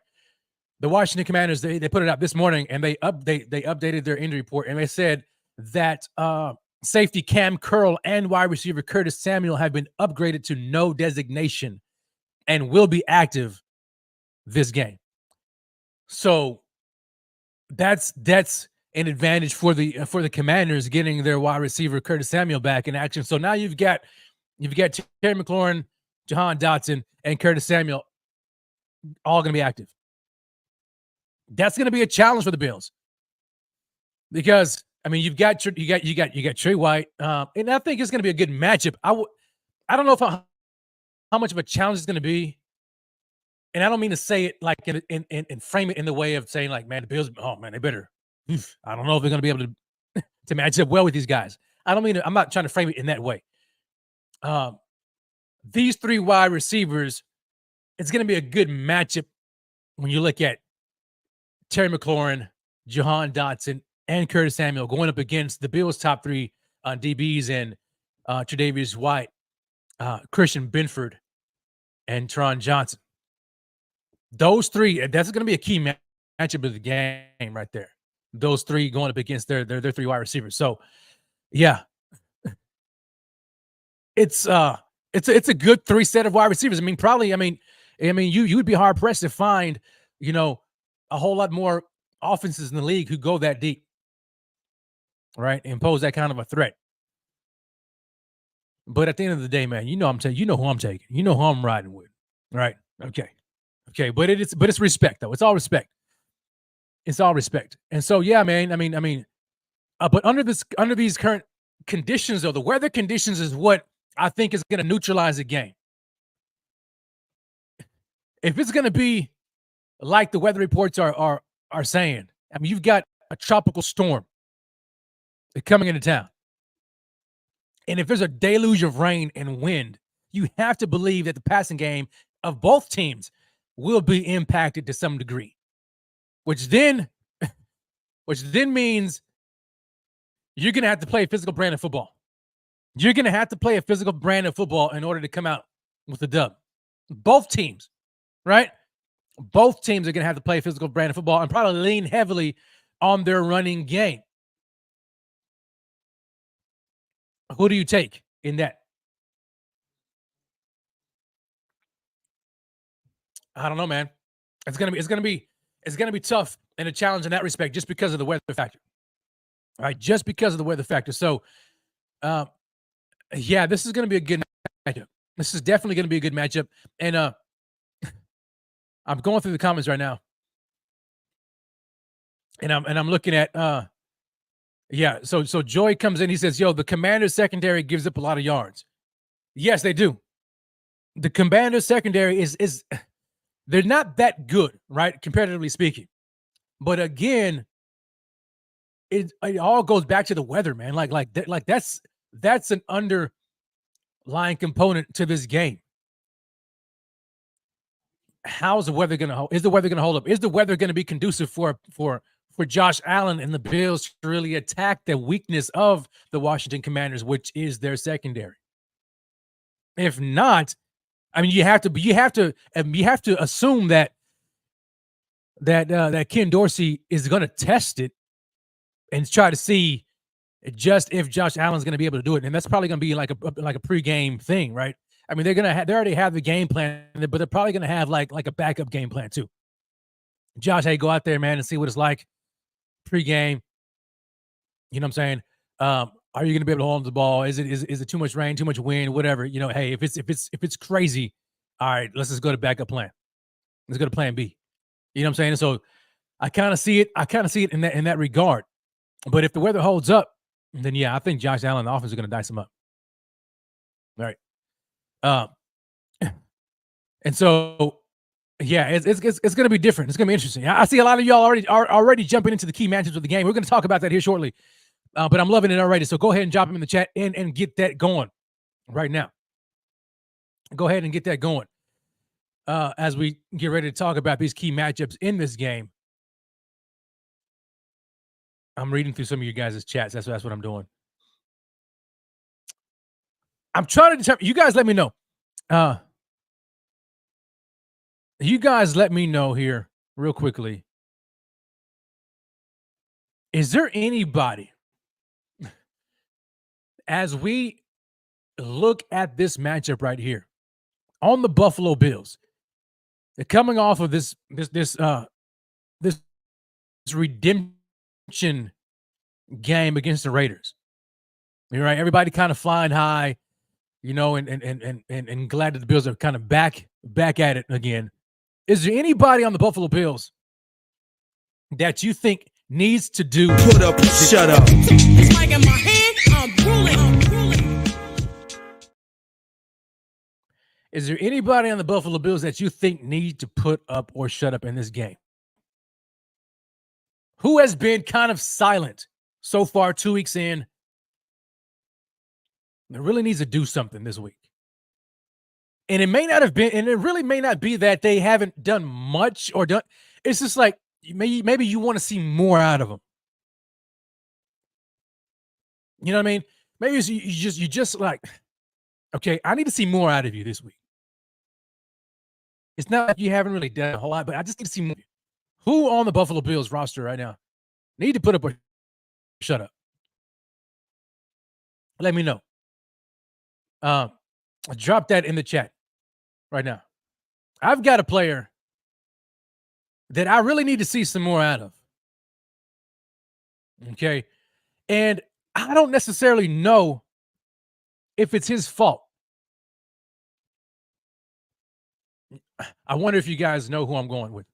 The Washington Commanders, they put it out this morning and they updated their injury report and they said that safety Cam Curl and wide receiver Curtis Samuel have been upgraded to no designation and will be active this game. So that's an advantage for the Commanders getting their wide receiver Curtis Samuel back in action. So now you've got Terry McLaurin, Jahan Dotson, and Curtis Samuel all going to be active. That's going to be a challenge for the Bills because I mean you got Trey White, and I think it's going to be a good matchup. I don't know how much of a challenge it's going to be, and I don't mean to say it like and frame it in the way of saying like, man, the Bills, oh man, they better. I don't know if they're going to be able to match up well with these guys. I'm not trying to frame it in that way. These three wide receivers, it's going to be a good matchup when you look at Terry McLaurin, Jahan Dotson, and Curtis Samuel going up against the Bills' top three DBs and Tre'Davious White, Christian Benford, and Teron Johnson. Those three, that's going to be a key matchup of the game right there. Those three going up against their three wide receivers. So, yeah, it's a good three set of wide receivers. I mean, you would be hard pressed to find, a whole lot more offenses in the league who go that deep, right, and pose that kind of a threat. But at the end of the day, man, who I'm taking, who I'm riding with, right? Okay, but it's respect though. It's all respect. And so, yeah, man. But under these current conditions, though, the weather conditions is what I think is going to neutralize the game. If it's going to be like the weather reports are saying, you've got a tropical storm coming into town, and if there's a deluge of rain and wind, you have to believe that the passing game of both teams will be impacted to some degree, which then means you're going to have to play a physical brand of football. You're going to have to play a physical brand of football in order to come out with a dub. Both teams, right? Both teams are going to have to play a physical brand of football and probably lean heavily on their running game. Who do you take in that? I don't know, man. It's gonna be tough and a challenge in that respect, just because of the weather factor. All right, just because of the weather factor. So, yeah, this is gonna be a good matchup. This is definitely gonna be a good matchup. And I'm going through the comments right now, and I'm looking at yeah. So Joy comes in. He says, "Yo, the Commanders secondary gives up a lot of yards." Yes, they do. The Commanders secondary is they're not that good, right? Comparatively speaking. But again, it all goes back to the weather, man. Like that's an underlying component to this game. How's the weather going to hold? Is the weather going to hold up? Is the weather going to be conducive for Josh Allen and the Bills to really attack the weakness of the Washington Commanders, which is their secondary? If not, you have to assume that Ken Dorsey is going to test it and try to see just if Josh Allen's going to be able to do it, and that's probably going to be like a pregame thing, right? They already have the game plan, but they're probably going to have like a backup game plan too. Josh, hey, go out there, man, and see what it's like pregame. You know what I'm saying? Are you going to be able to hold on to the ball? Is it too much rain, too much wind, whatever? Hey, if it's crazy, all right, let's just go to backup plan. Let's go to plan B. You know what I'm saying? So I kind of see it in that regard. But if the weather holds up, then yeah, I think Josh Allen, the offense, is going to dice him up. All right. And so yeah, it's going to be different. It's going to be interesting. I see a lot of y'all already jumping into the key matchups of the game. We're going to talk about that here shortly. But I'm loving it already. So go ahead and drop them in the chat and get that going right now. Go ahead and get that going as we get ready to talk about these key matchups in this game. I'm reading through some of you guys' chats. That's what I'm doing. I'm trying to determine. You guys let me know. You guys let me know here real quickly. Is there anybody as we look at this matchup right here on the Buffalo Bills, they're coming off of this redemption game against the Raiders. You're right. Everybody kind of flying high, and glad that the Bills are kind of back at it again. Is there anybody on the Buffalo Bills that you think needs to do? Put up, shut up. It's like in my hand, I'm ruling. Is there anybody on the Buffalo Bills that you think need to put up or shut up in this game? Who has been kind of silent so far 2 weeks in? That really needs to do something this week. And it may not have been, and it really may not be that they haven't done much or done. It's just like maybe you want to see more out of them. You know what I mean? Maybe you just like, okay, I need to see more out of you this week. It's not like you haven't really done a whole lot, but I just need to see more. Who on the Buffalo Bills roster right now need to put up or shut up? Let me know. Drop that in the chat right now. I've got a player that I really need to see some more out of. Okay. And I don't necessarily know if it's his fault. I wonder if you guys know who I'm going with.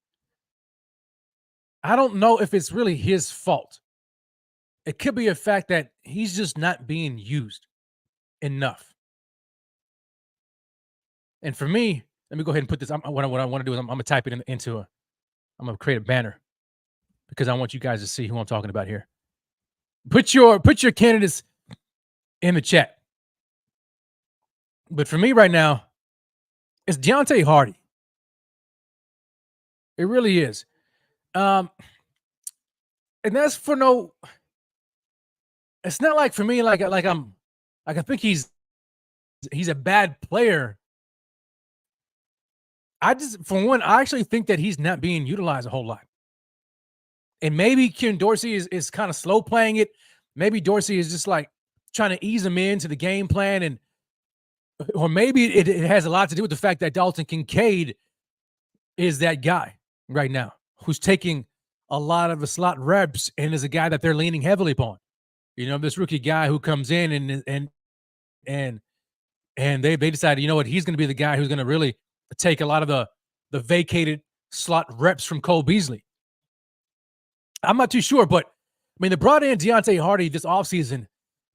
I don't know if it's really his fault. It could be a fact that he's just not being used enough. And for me, let me go ahead and put this. What I want to do is I'm going to type it I'm going to create a banner because I want you guys to see who I'm talking about here. Put your candidates in the chat. But for me right now, it's Davante Hardy. It really is. And that's for no. It's not like for me, I think he's a bad player. For one, I actually think that he's not being utilized a whole lot. And maybe Ken Dorsey is kind of slow playing it. Maybe Dorsey is just like trying to ease him into the game plan. Or maybe it has a lot to do with the fact that Dalton Kincaid is that guy right now who's taking a lot of the slot reps and is a guy that they're leaning heavily upon. This rookie guy who comes in and they decided, you know what, he's going to be the guy who's going to really take a lot of the vacated slot reps from Cole Beasley. I'm not too sure, but I mean, they brought in Davante Hardy this offseason,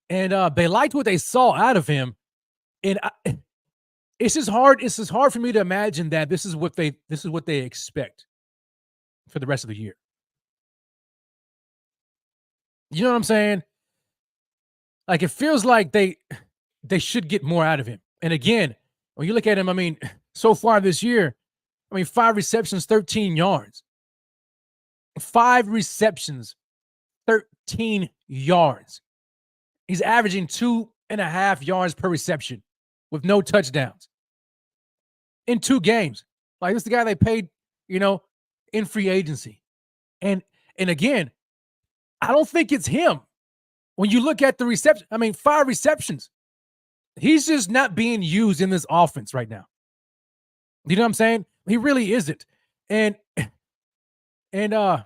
and they liked what they saw out of him. And it's just hard. It's just hard for me to imagine that this is what they expect for the rest of the year. You know what I'm saying? Like, it feels like they should get more out of him. And again, when you look at him, I mean, so far this year, 5 receptions, 13 yards. 5 receptions, 13 yards. He's averaging 2.5 yards per reception with no touchdowns in 2 games. Like, this is the guy they paid, in free agency. And again, I don't think it's him. When you look at the reception, 5 receptions. He's just not being used in this offense right now. You know what I'm saying? He really isn't. And I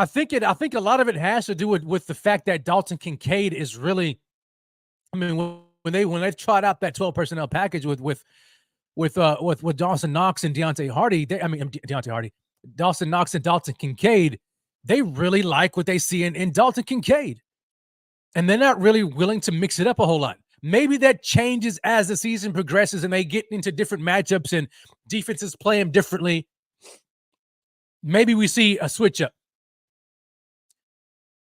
think a lot of it has to do with the fact that Dalton Kincaid is really, when they tried out that 12 personnel package with Dawson Knox and Deontay Hardy, Dawson Knox and Dalton Kincaid, they really like what they see in Dalton Kincaid. And they're not really willing to mix it up a whole lot. Maybe that changes as the season progresses and they get into different matchups and defenses play them differently. Maybe we see a switch up.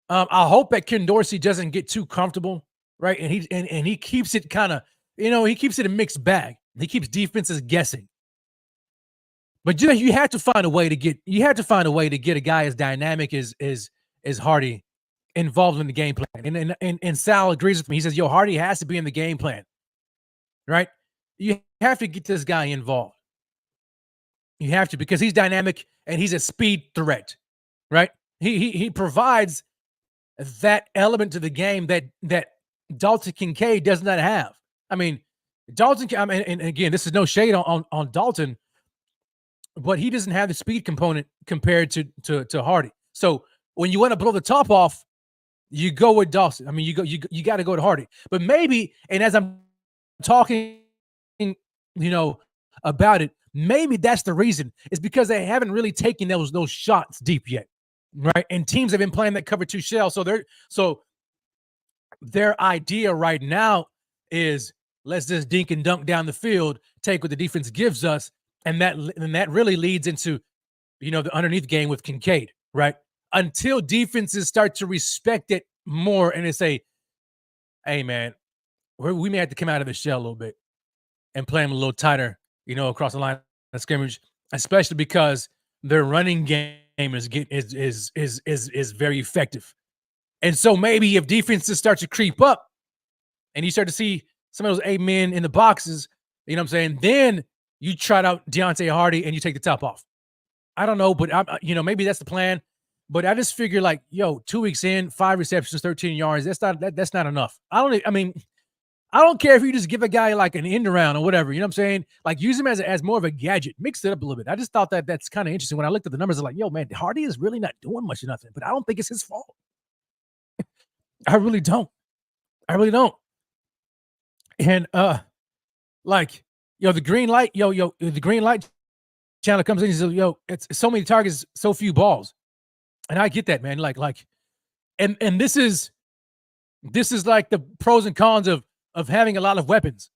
I hope that Ken Dorsey doesn't get too comfortable, right? And he keeps it kind of, he keeps it a mixed bag. He keeps defenses guessing. But you have to find a way to get a guy as dynamic as Hardy involved in the game plan. And Sal agrees with me. He says, Hardy has to be in the game plan. Right? You have to get this guy involved. You have to, because he's dynamic and he's a speed threat. Right? He provides that element to the game that Dalton Kincaid does not have. I mean, and again, this is no shade on Dalton, but he doesn't have the speed component compared to Hardy. So when you want to blow the top off, you go with Dawson. I mean, you got to go to Hardy. But maybe, and as I'm talking, about it, maybe that's the reason. It's because they haven't really taken those shots deep yet, right? And teams have been playing that cover 2 shell, so their idea right now is let's just dink and dunk down the field, take what the defense gives us, and that really leads into the underneath game with Kincaid, right? Until defenses start to respect it more and they say, hey man, we may have to come out of the shell a little bit and play them a little tighter, across the line of scrimmage, especially because their running game is very effective. And so maybe if defenses start to creep up and you start to see some of those 8 men in the boxes, then you trot out Deontay Hardy and you take the top off. I don't know, but maybe that's the plan. But I just figure 2 weeks in, 5 receptions, 13 yards. That's not enough. I don't care if you just give a guy like an end around or whatever. You know what I'm saying? Like use him as more of a gadget. Mix it up a little bit. I just thought that's kind of interesting. When I looked at the numbers, I'm like, yo, man, Hardy is really not doing much of nothing. But I don't think it's his fault. I really don't. And the green light, the green light channel comes in and says, it's so many targets, so few balls. And I get that, man. And this is like the pros and cons of having a lot of weapons.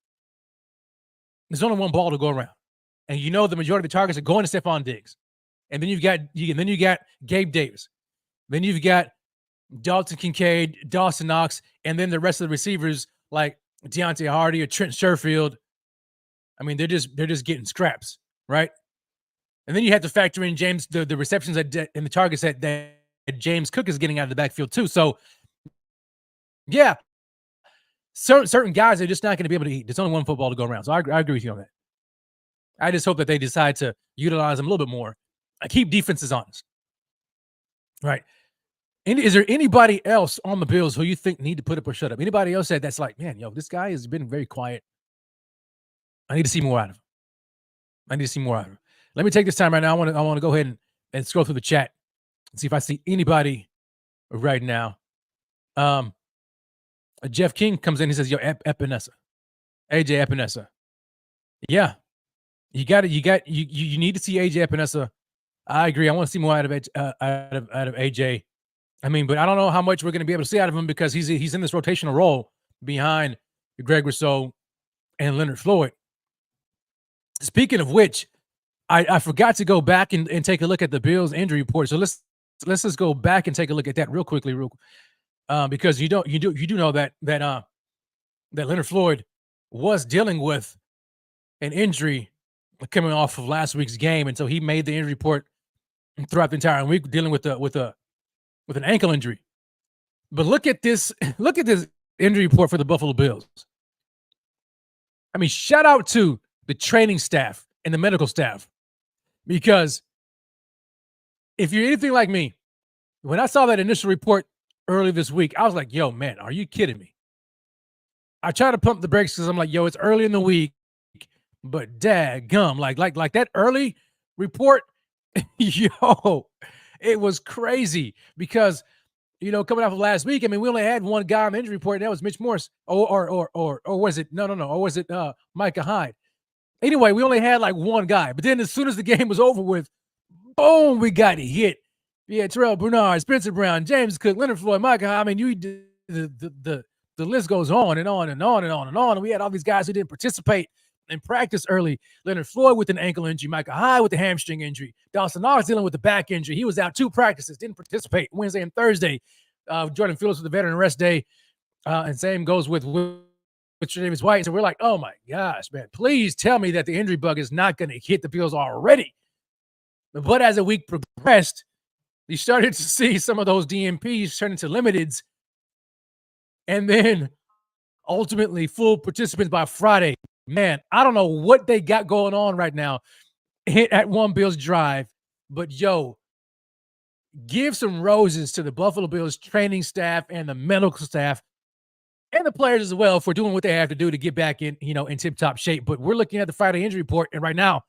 There's only one ball to go around. And the majority of the targets are going to Stephon Diggs. And then you got Gabe Davis. Then you've got Dalton Kincaid, Dawson Knox, and then the rest of the receivers like Deontay Hardy or Trent Sherfield. I mean, they're just getting scraps, right? And then you have to factor in James, the receptions and the targets that James Cook is getting out of the backfield too. So, yeah, certain guys are just not going to be able to eat. There's only one football to go around. So I agree with you on that. I just hope that they decide to utilize them a little bit more. Keep defenses honest, right? And is there anybody else on the Bills who you think need to put up or shut up? Anybody else that's like, man, this guy has been very quiet. I need to see more out of him. Let me take this time right now. I want to go ahead and scroll through the chat and see if I see anybody right now. Jeff King comes in. He says, "Yo, Epinesa, AJ Epinesa. Yeah, you need to see AJ Epinesa. I agree. I want to see more out of AJ. I mean, but I don't know how much we're going to be able to see out of him because he's in this rotational role behind Greg Rousseau and Leonard Floyd. Speaking of which, I forgot to go back and take a look at the Bills injury report. So let's just go back and take a look at that real quickly, because you do know that Leonard Floyd was dealing with an injury coming off of last week's game, and so he made the injury report throughout the entire week dealing with an ankle injury. But look at this injury report for the Buffalo Bills. I mean, shout out to the training staff and the medical staff, because if you're anything like me, when I saw that initial report early this week, I was like, yo, man, are you kidding me? I try to pump the brakes because I'm like, yo, it's early in the week, but daggum, like that early report, yo, it was crazy because, coming off of last week, I mean, we only had one guy on the injury report, and that was Mitch Morse, or was it, or was it Micah Hyde? Anyway, we only had like one guy, but then as soon as the game was over with, boom, we got hit. Yeah, Terrell Bernard, Spencer Brown, James Cook, Leonard Floyd, Micah Hyde. I mean, the list goes on and on and on and on and on. And we had all these guys who didn't participate in practice early. Leonard Floyd with an ankle injury, Micah Hyde with a hamstring injury, Dawson Knox dealing with the back injury. He was out 2 practices, didn't participate Wednesday and Thursday. Jordan Phillips with the veteran rest day, and same goes with James White. So we're like, oh my gosh, man, please tell me that the injury bug is not going to hit the Bills already. But as the week progressed, you started to see some of those DNPs turn into limiteds, and then ultimately full participants by Friday. Man, I don't know what they got going on right now at One Bills Drive, but yo, give some roses to the Buffalo Bills training staff and the medical staff and the players as well for doing what they have to do to get back in, in tip-top shape. But we're looking at the Friday injury report, and right now,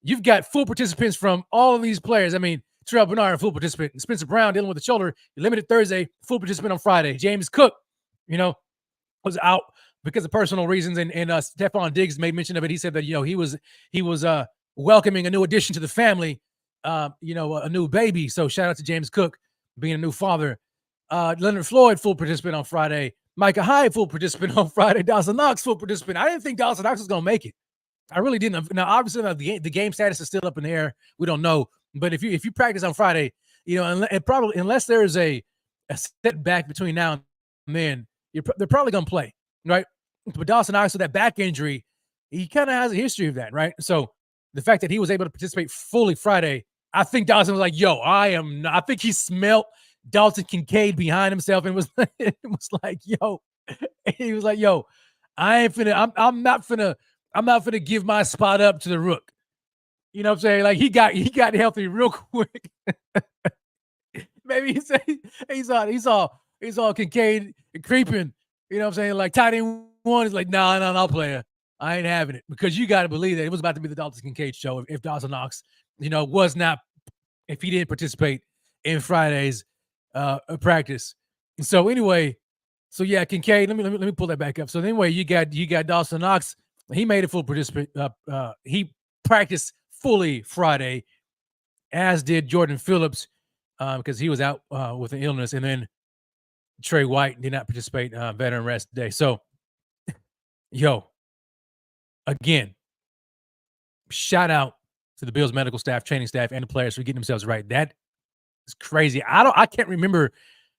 you've got full participants from all of these players. I mean, Terrell Bernard, full participant. Spencer Brown dealing with the shoulder, limited Thursday, full participant on Friday. James Cook, was out because of personal reasons, and Stephon Diggs made mention of it. He said that he was welcoming a new addition to the family, a new baby. So shout out to James Cook being a new father. Leonard Floyd, full participant on Friday. Micah Hyde, full participant on Friday. Dawson Knox, full participant. I didn't think Dawson Knox was going to make it. I really didn't. Now, obviously, the game status is still up in the air. We don't know. But if you practice on Friday, and probably unless there is a setback between now and then, they're probably going to play, right? But Dawson Knox, with that back injury, he kind of has a history of that, right? So the fact that he was able to participate fully Friday, I think Dawson was like, I think he smelt Dalton Kincaid behind himself and was like, he was like, I'm not finna give my spot up to the Rook. You know what I'm saying? Like he got healthy real quick. Maybe he saw Kincaid creeping. You know what I'm saying? Like tight end one is like, no, I'll play her. I ain't having it, because you got to believe that it was about to be the Dalton Kincaid show if Dawson Knox, if he didn't participate in Friday's practice. And so anyway, Kincaid, let me pull that back up. So anyway, you got Dawson Knox. He made a full participant. He practiced fully Friday, as did Jordan Phillips, because he was out with an illness, and then Trey White did not participate, veteran rest day. So, again, shout out to the Bills medical staff, training staff, and the players for getting themselves right. That is crazy. I can't remember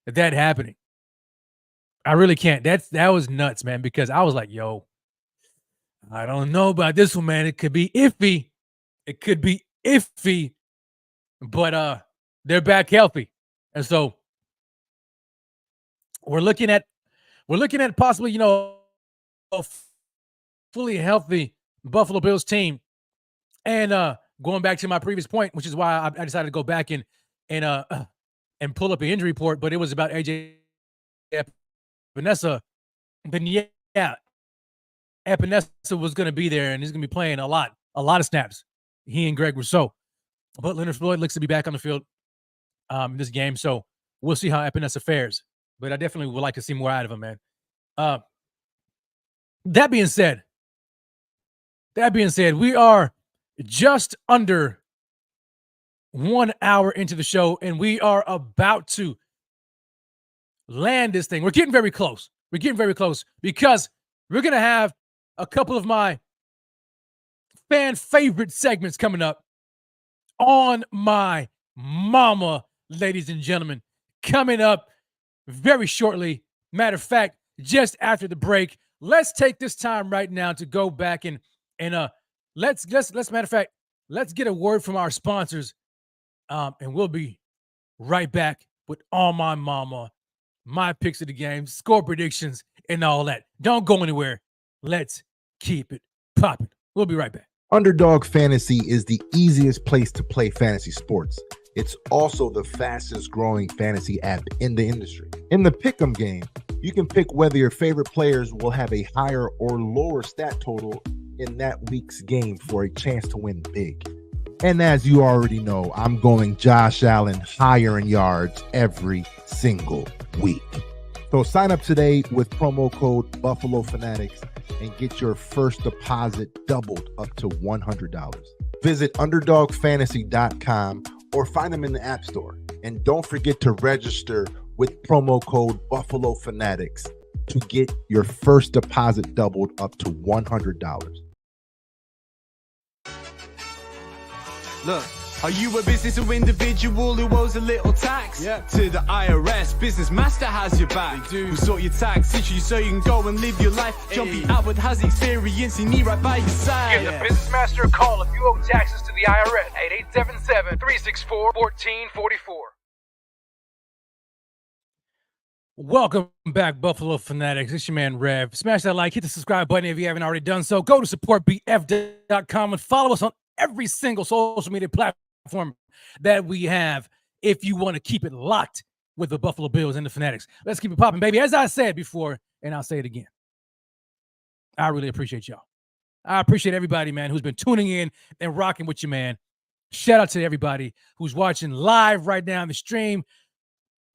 that happening. I really can't. That was nuts, man, because I was like, I don't know about this one, man. It could be iffy. But they're back healthy. And so we're looking at possibly, a fully healthy Buffalo Bills team. And going back to my previous point, which is why I decided to go back and pull up an injury report, but it was about AJ Epinesa. Then Epinesa was going to be there, and he's going to be playing a lot of snaps. He and Greg Rousseau. But Leonard Floyd looks to be back on the field in this game, so we'll see how Epinesa fares. But I definitely would like to see more out of him, man. That being said, we are just under 1 hour into the show, and we are about to land this thing. We're getting very close. Because we're going to have a couple of my fan favorite segments coming up on My Momma, ladies and gentlemen, coming up very shortly. Matter of fact, just after the break, let's take this time right now to go back and let's get a word from our sponsors, and we'll be right back with all My Momma, my picks of the game, score predictions, and all that. Don't go anywhere. Let's keep it popping. We'll be right back. Underdog Fantasy is the easiest place to play fantasy sports. It's also the fastest growing fantasy app in the industry. In the pick'em game, you can pick whether your favorite players will have a higher or lower stat total in that week's game for a chance to win big. And as you already know, I'm going Josh Allen higher in yards every single week. So sign up today with promo code Buffalo Fanatics and get your first deposit doubled up to $100. Visit underdogfantasy.com or find them in the App Store. And don't forget to register with promo code Buffalo Fanatics to get your first deposit doubled up to $100. Look, are you a business or individual who owes a little tax? Yeah. To the IRS, Business Master has your back. They do. We'll sort your tax issues so you can go and live your life. Hey. Jumpy Outward has experience, he need right by your side. Give the Business Master a call if you owe taxes to the IRS at 877-364-1444. Welcome back, Buffalo Fanatics. It's your man, Rev. Smash that like, hit the subscribe button if you haven't already done so. Go to supportbf.com and follow us on every single social media platform that we have. if you want to keep it locked with the Buffalo Bills and the Fanatics. Let's keep it popping, baby. As I said before, and I'll say it again, I really appreciate y'all. I appreciate everybody, man, who's been tuning in and rocking with you, man. Shout out to everybody who's watching live right now in the stream,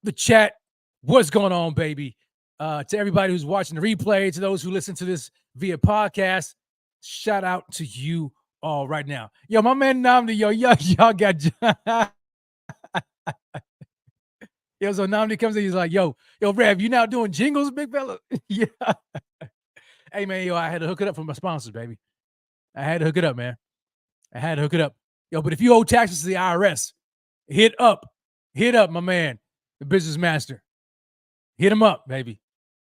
the chat. What's going on, baby? To everybody who's watching the replay, to those who listen to this via podcast, shout out to you all right now. Yo, my man Namdi, y'all got yo, so Namdi comes in, he's like, yo, Rev, you now doing jingles, big fella? Yeah. Hey, man, yo, I had to hook it up for my sponsors, baby. I had to hook it up, man. I had to hook it up. Yo, but if you owe taxes to the IRS, hit up, my man, the business master. Hit him up, baby.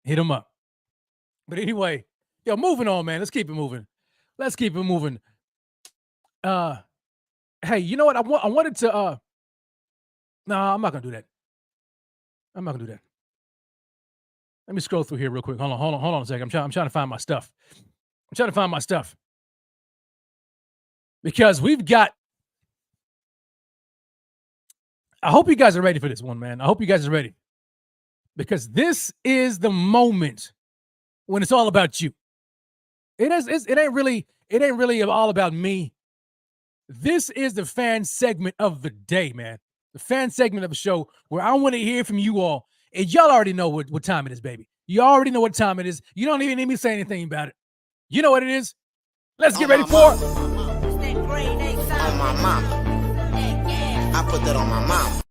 Hit him up. But anyway, yo, moving on, man. Let's keep it moving. Hey, you know what? I wanted to, no, I'm not going to do that. Let me scroll through here real quick. Hold on a second. I'm trying to find my stuff. Because we've got, I hope you guys are ready for this one, man. I hope you guys are ready. Because this is the moment when it's all about you. It ain't really all about me. This is the fan segment of the day, man. The fan segment of the show where I want to hear from you all. And y'all already know what time it is, baby. You already know what time it is. You don't even need me to say anything about it. You know what it is. Let's get ready for it. On my mama. I put that on my mama.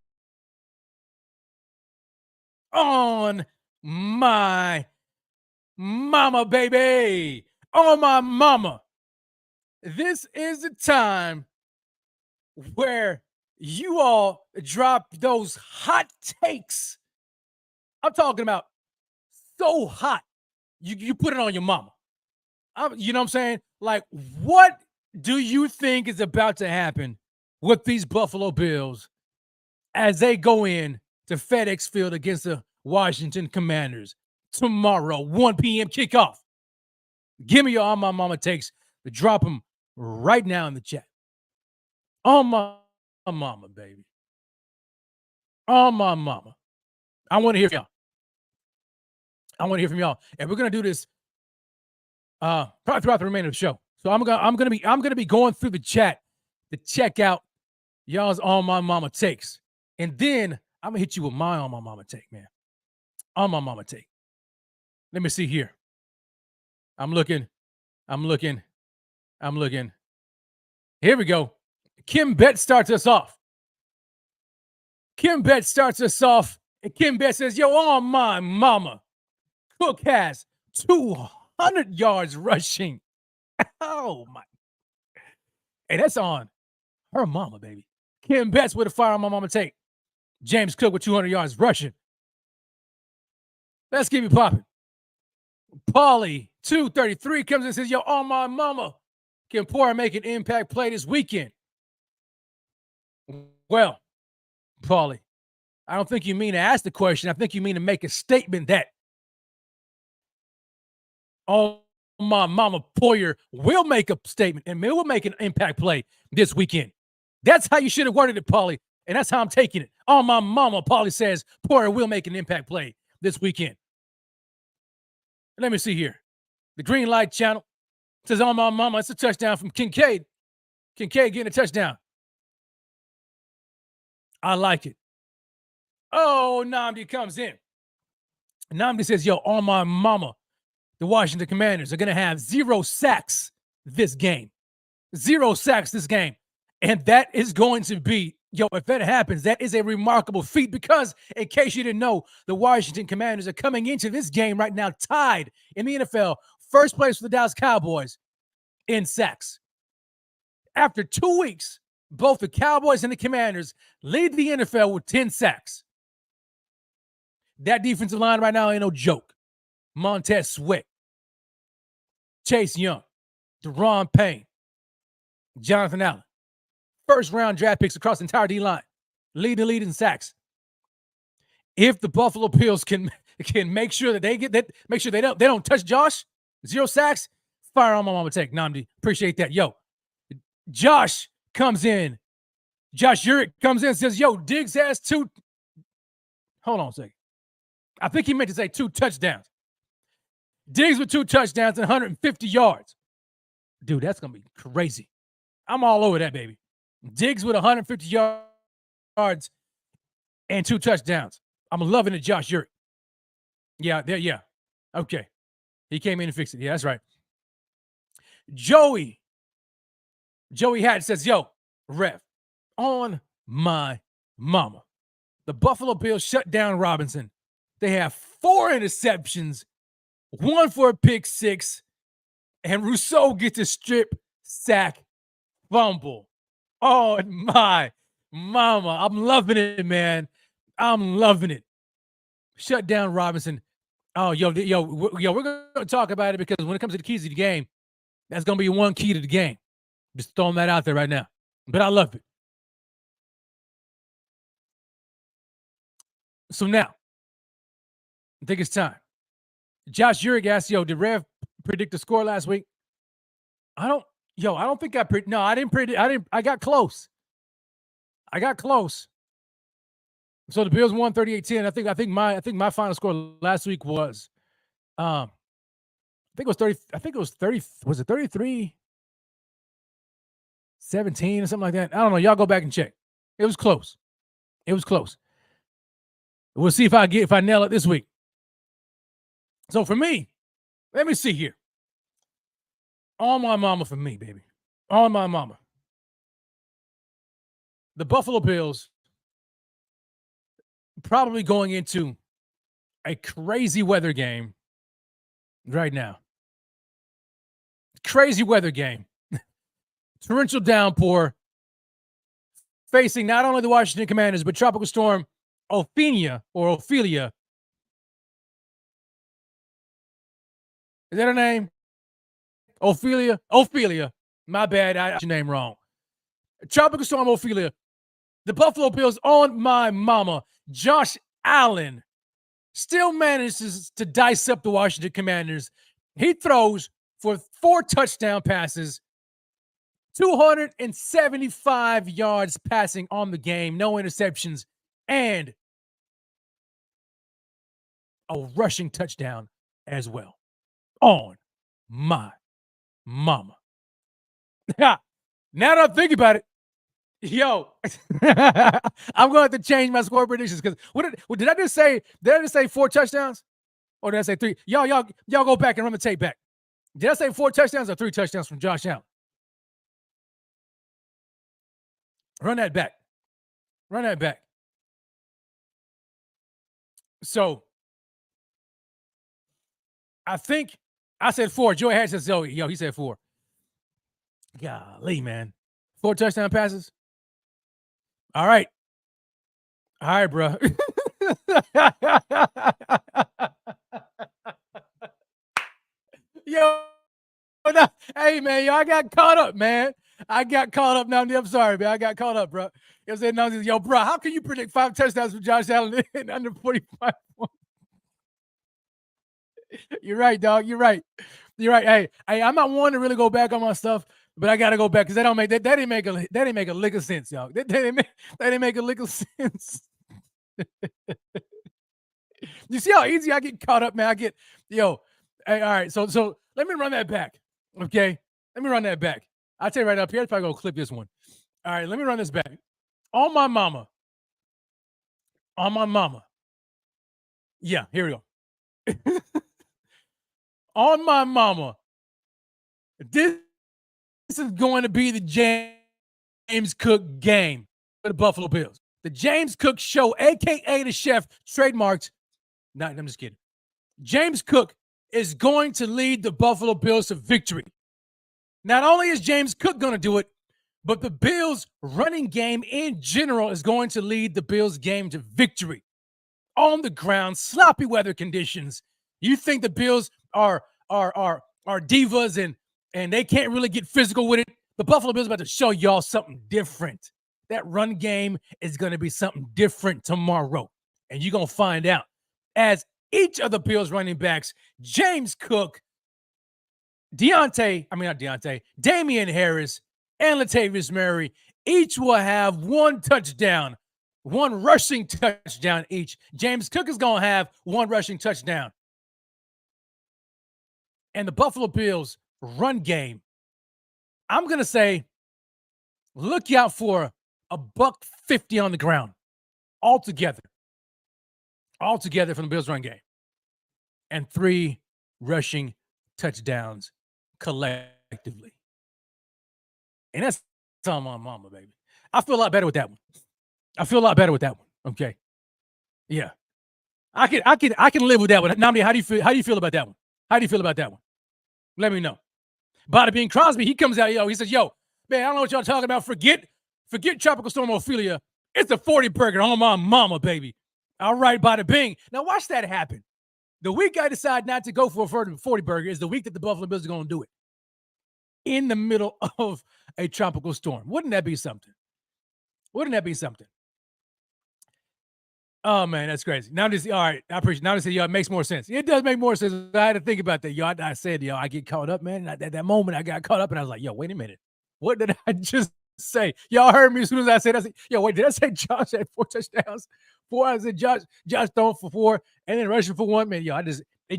On my mama, baby. On my mama. This is the time where you all drop those hot takes. I'm talking about so hot. You put it on your mama. You know what I'm saying? Like, what do you think is about to happen with these Buffalo Bills as they go in to FedEx Field against the Washington Commanders tomorrow, 1 p.m. kickoff? Give me your On My Mama takes. Drop them right now in the chat. On my mama, baby. On my mama. I want to hear from y'all. And we're gonna do this probably throughout the remainder of the show. So I'm gonna be going through the chat to check out y'all's On My Mama takes. And then I'm gonna hit you with my On My Mama take, man. On My Mama take. Let me see here. I'm looking. Here we go. Kim Bet starts us off. And Kim Bet says, yo, on my mama, Cook has 200 yards rushing. Oh, my. Hey, that's on her mama, baby. Kim Bet's with a fire On My Mama take. James Cook with 200 yards rushing. Let's keep it popping. Paulie, 233, comes in and says, yo, on my mama, can Poor make an impact play this weekend? Well, Paulie, I don't think you mean to ask the question. I think you mean to make a statement that on my mama, Poyer will make a statement and will make an impact play this weekend. That's how you should have worded it, Paulie, and that's how I'm taking it. On my mama, Paulie says Poyer will make an impact play this weekend. Let me see here. The Green Light Channel says, on my mama, it's a touchdown from Kincaid. Kincaid getting a touchdown. I like it. Oh, Namdi comes in. Namdi says, yo, on my mama, the Washington Commanders are going to have 0 sacks this game. 0 sacks this game. And that is going to be, yo, if that happens, that is a remarkable feat because, in case you didn't know, the Washington Commanders are coming into this game right now tied in the NFL, first place for the Dallas Cowboys in sacks. After 2 weeks, both the Cowboys and the Commanders lead the NFL with 10 sacks. That defensive line right now ain't no joke. Montez Sweat, Chase Young, Deron Payne, Jonathan Allen. First-round draft picks across the entire D-line. Lead in sacks. If the Buffalo Bills can make sure that they get that, make sure they don't touch Josh, 0 sacks, fire on my mama take. Namdi, appreciate that. Yo, Josh comes in. Josh Urich comes in and says, yo, Diggs has 2. Hold on a second. I think he meant to say 2 touchdowns. Diggs with 2 touchdowns and 150 yards. Dude, that's going to be crazy. I'm all over that, baby. Diggs with 150 yards and 2 touchdowns. I'm loving it, Josh Urich. Yeah. Okay. He came in and fixed it. Yeah, that's right. Joey Hatt says, yo, Rev, on my mama. The Buffalo Bills shut down Robinson. They have 4 interceptions, 1 for a pick 6, and Rousseau gets a strip sack fumble. On my mama. I'm loving it, man. I'm loving it. Shut down Robinson. Oh, we're going to talk about it because when it comes to the keys of the game, that's going to be one key to the game. Just throwing that out there right now. But I love it. So now, I think it's time. Josh Urich asked, did Rev predict the score last week? I don't think I no, I didn't predict. I got close. So the Bills won 38-10. I think my final score last week was I think it was 30. I think it was 30. Was it 33-17 or something like that? I don't know. Y'all go back and check. It was close. We'll see if I nail it this week. So for me, let me see here. On my mama for me, baby. On my mama. The Buffalo Bills probably going into a crazy weather game right now. Crazy weather game. Torrential downpour facing not only the Washington Commanders, but Tropical Storm Ophelia. Is that her name? Ophelia. My bad. I got your name wrong. Tropical Storm Ophelia. The Buffalo Bills on my mama. Josh Allen still manages to dice up the Washington Commanders. He throws for 4 touchdown passes, 275 yards passing on the game, no interceptions, and a rushing touchdown as well. On my mama. Now that I'm thinking about it, I'm going to have to change my score predictions because what did I just say? Did I just say 4 touchdowns? Or did I say 3? Y'all go back and run the tape back. Did I say 4 touchdowns or 3 touchdowns from Josh Allen? Run that back. So I think I said 4. Joey Harris says, he said 4. Golly, man. 4 touchdown passes? All right, bro. Hey, man, I got caught up, man. Now, I'm sorry, man. I got caught up, bro. Bro, how can you predict 5 touchdowns from Josh Allen in under 45 points? You're right, dog. You're right. Hey, I'm not one to really go back on my stuff, but I gotta go back because that didn't make a lick of sense, y'all. That didn't make a lick of sense. You see how easy I get caught up, man? Hey, all right. So let me run that back. Okay. Let me run that back. I'll tell you right up here. I'm probably gonna clip this one. All right, let me run this back. On my mama. Yeah, here we go. On my mama. This is going to be the James Cook game for the Buffalo Bills. The James Cook Show, a.k.a. the chef, trademarked. No, I'm just kidding. James Cook is going to lead the Buffalo Bills to victory. Not only is James Cook going to do it, but the Bills' running game in general is going to lead the Bills' game to victory. On the ground, sloppy weather conditions. You think the Bills are divas and they can't really get physical with it? The Buffalo Bills are about to show y'all something different. That run game is going to be something different tomorrow, and you're going to find out. As each of the Bills running backs, James Cook, Damian Harris, and Latavius Murray, Each will have one touchdown, one rushing touchdown each. James Cook is going to have one rushing touchdown. And the Buffalo Bills run game, I'm going to say, look out for a $150 on the ground altogether from the Bills run game. And 3 rushing touchdowns collectively. And that's on my mama, baby. I feel a lot better with that one. Okay. Yeah. I can live with that one. Namdi, how do you feel about that one? Let me know. Bada Bing Crosby, he comes out, he says, man, I don't know what y'all talking about. Forget Tropical Storm Ophelia. It's a 40 burger on my mama, baby. All right, Bada Bing. Now watch that happen. The week I decide not to go for a 40 burger is the week that the Buffalo Bills are going to do it. In the middle of a tropical storm. Wouldn't that be something? Oh, man, that's crazy. Now this, all right, I appreciate it. Now this, it makes more sense. It does make more sense. I had to think about that. I said, I get caught up, man. At that moment, I got caught up, and I was like, wait a minute. What did I just say? Y'all heard me as soon as I said, wait, did I say Josh had 4 touchdowns? 4, I said Josh throwing for 4, and then rushing for 1. Man,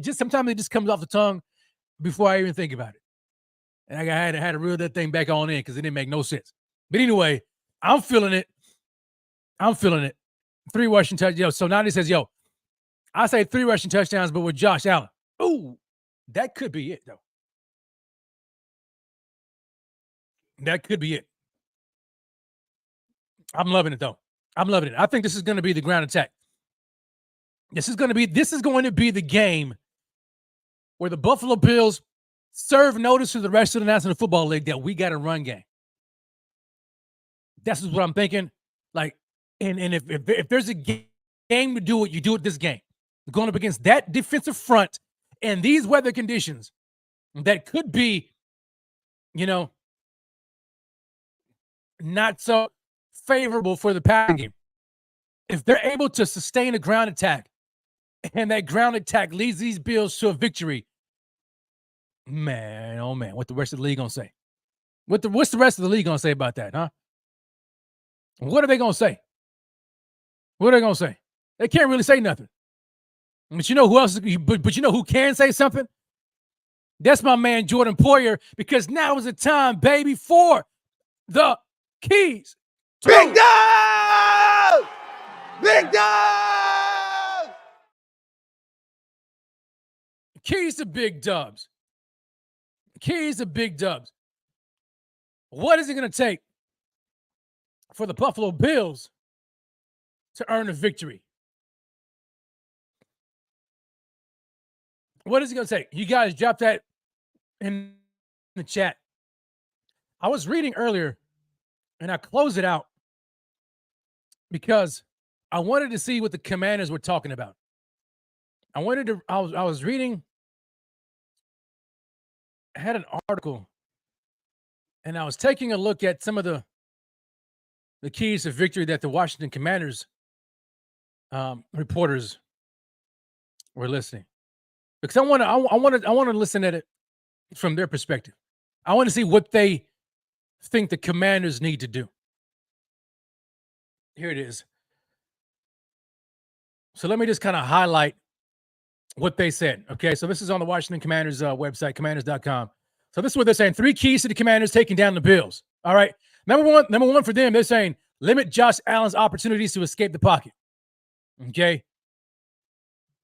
sometimes it just comes off the tongue before I even think about it. And I had to reel that thing back on in because it didn't make no sense. But anyway, I'm feeling it. 3 rushing touchdowns. So now he says, I say 3 rushing touchdowns, but with Josh Allen. Ooh, that could be it, though. That could be it. I'm loving it, though. I think this is going to be the ground attack. This is going to be the game where the Buffalo Bills serve notice to the rest of the National Football League that we got a run game. That's what I'm thinking. Like, and if there's a game to do it, you do it this game. Going up against that defensive front and these weather conditions that could be, not so favorable for the passing game. If they're able to sustain a ground attack and that ground attack leads these Bills to a victory, man, oh man, what the rest of the league gonna say? What's the rest of the league gonna say about that, huh? What are they gonna say? They can't really say nothing. But you know who else? But you know who can say something? That's my man Jordan Poyer, because now is the time, baby, for the keys. Big dog! Big dog! Keys to big dubs. What is it going to take for the Buffalo Bills to earn a victory? What is it going to take? You guys drop that in the chat. I was reading earlier, and I closed it out because I wanted to see what the Commanders were talking about. I was reading, I had an article, and I was taking a look at some of the keys to victory that the Washington Commanders reporters were listening, because I want to listen at it from their perspective. I want to see what they think the Commanders need to do. Here it is. So let me just kind of highlight what they said. Okay, so this is on the Washington Commanders website, commanders.com. So this is what they're saying. 3 keys to the Commanders taking down the Bills. All right. Number one for them, they're saying limit Josh Allen's opportunities to escape the pocket. Okay.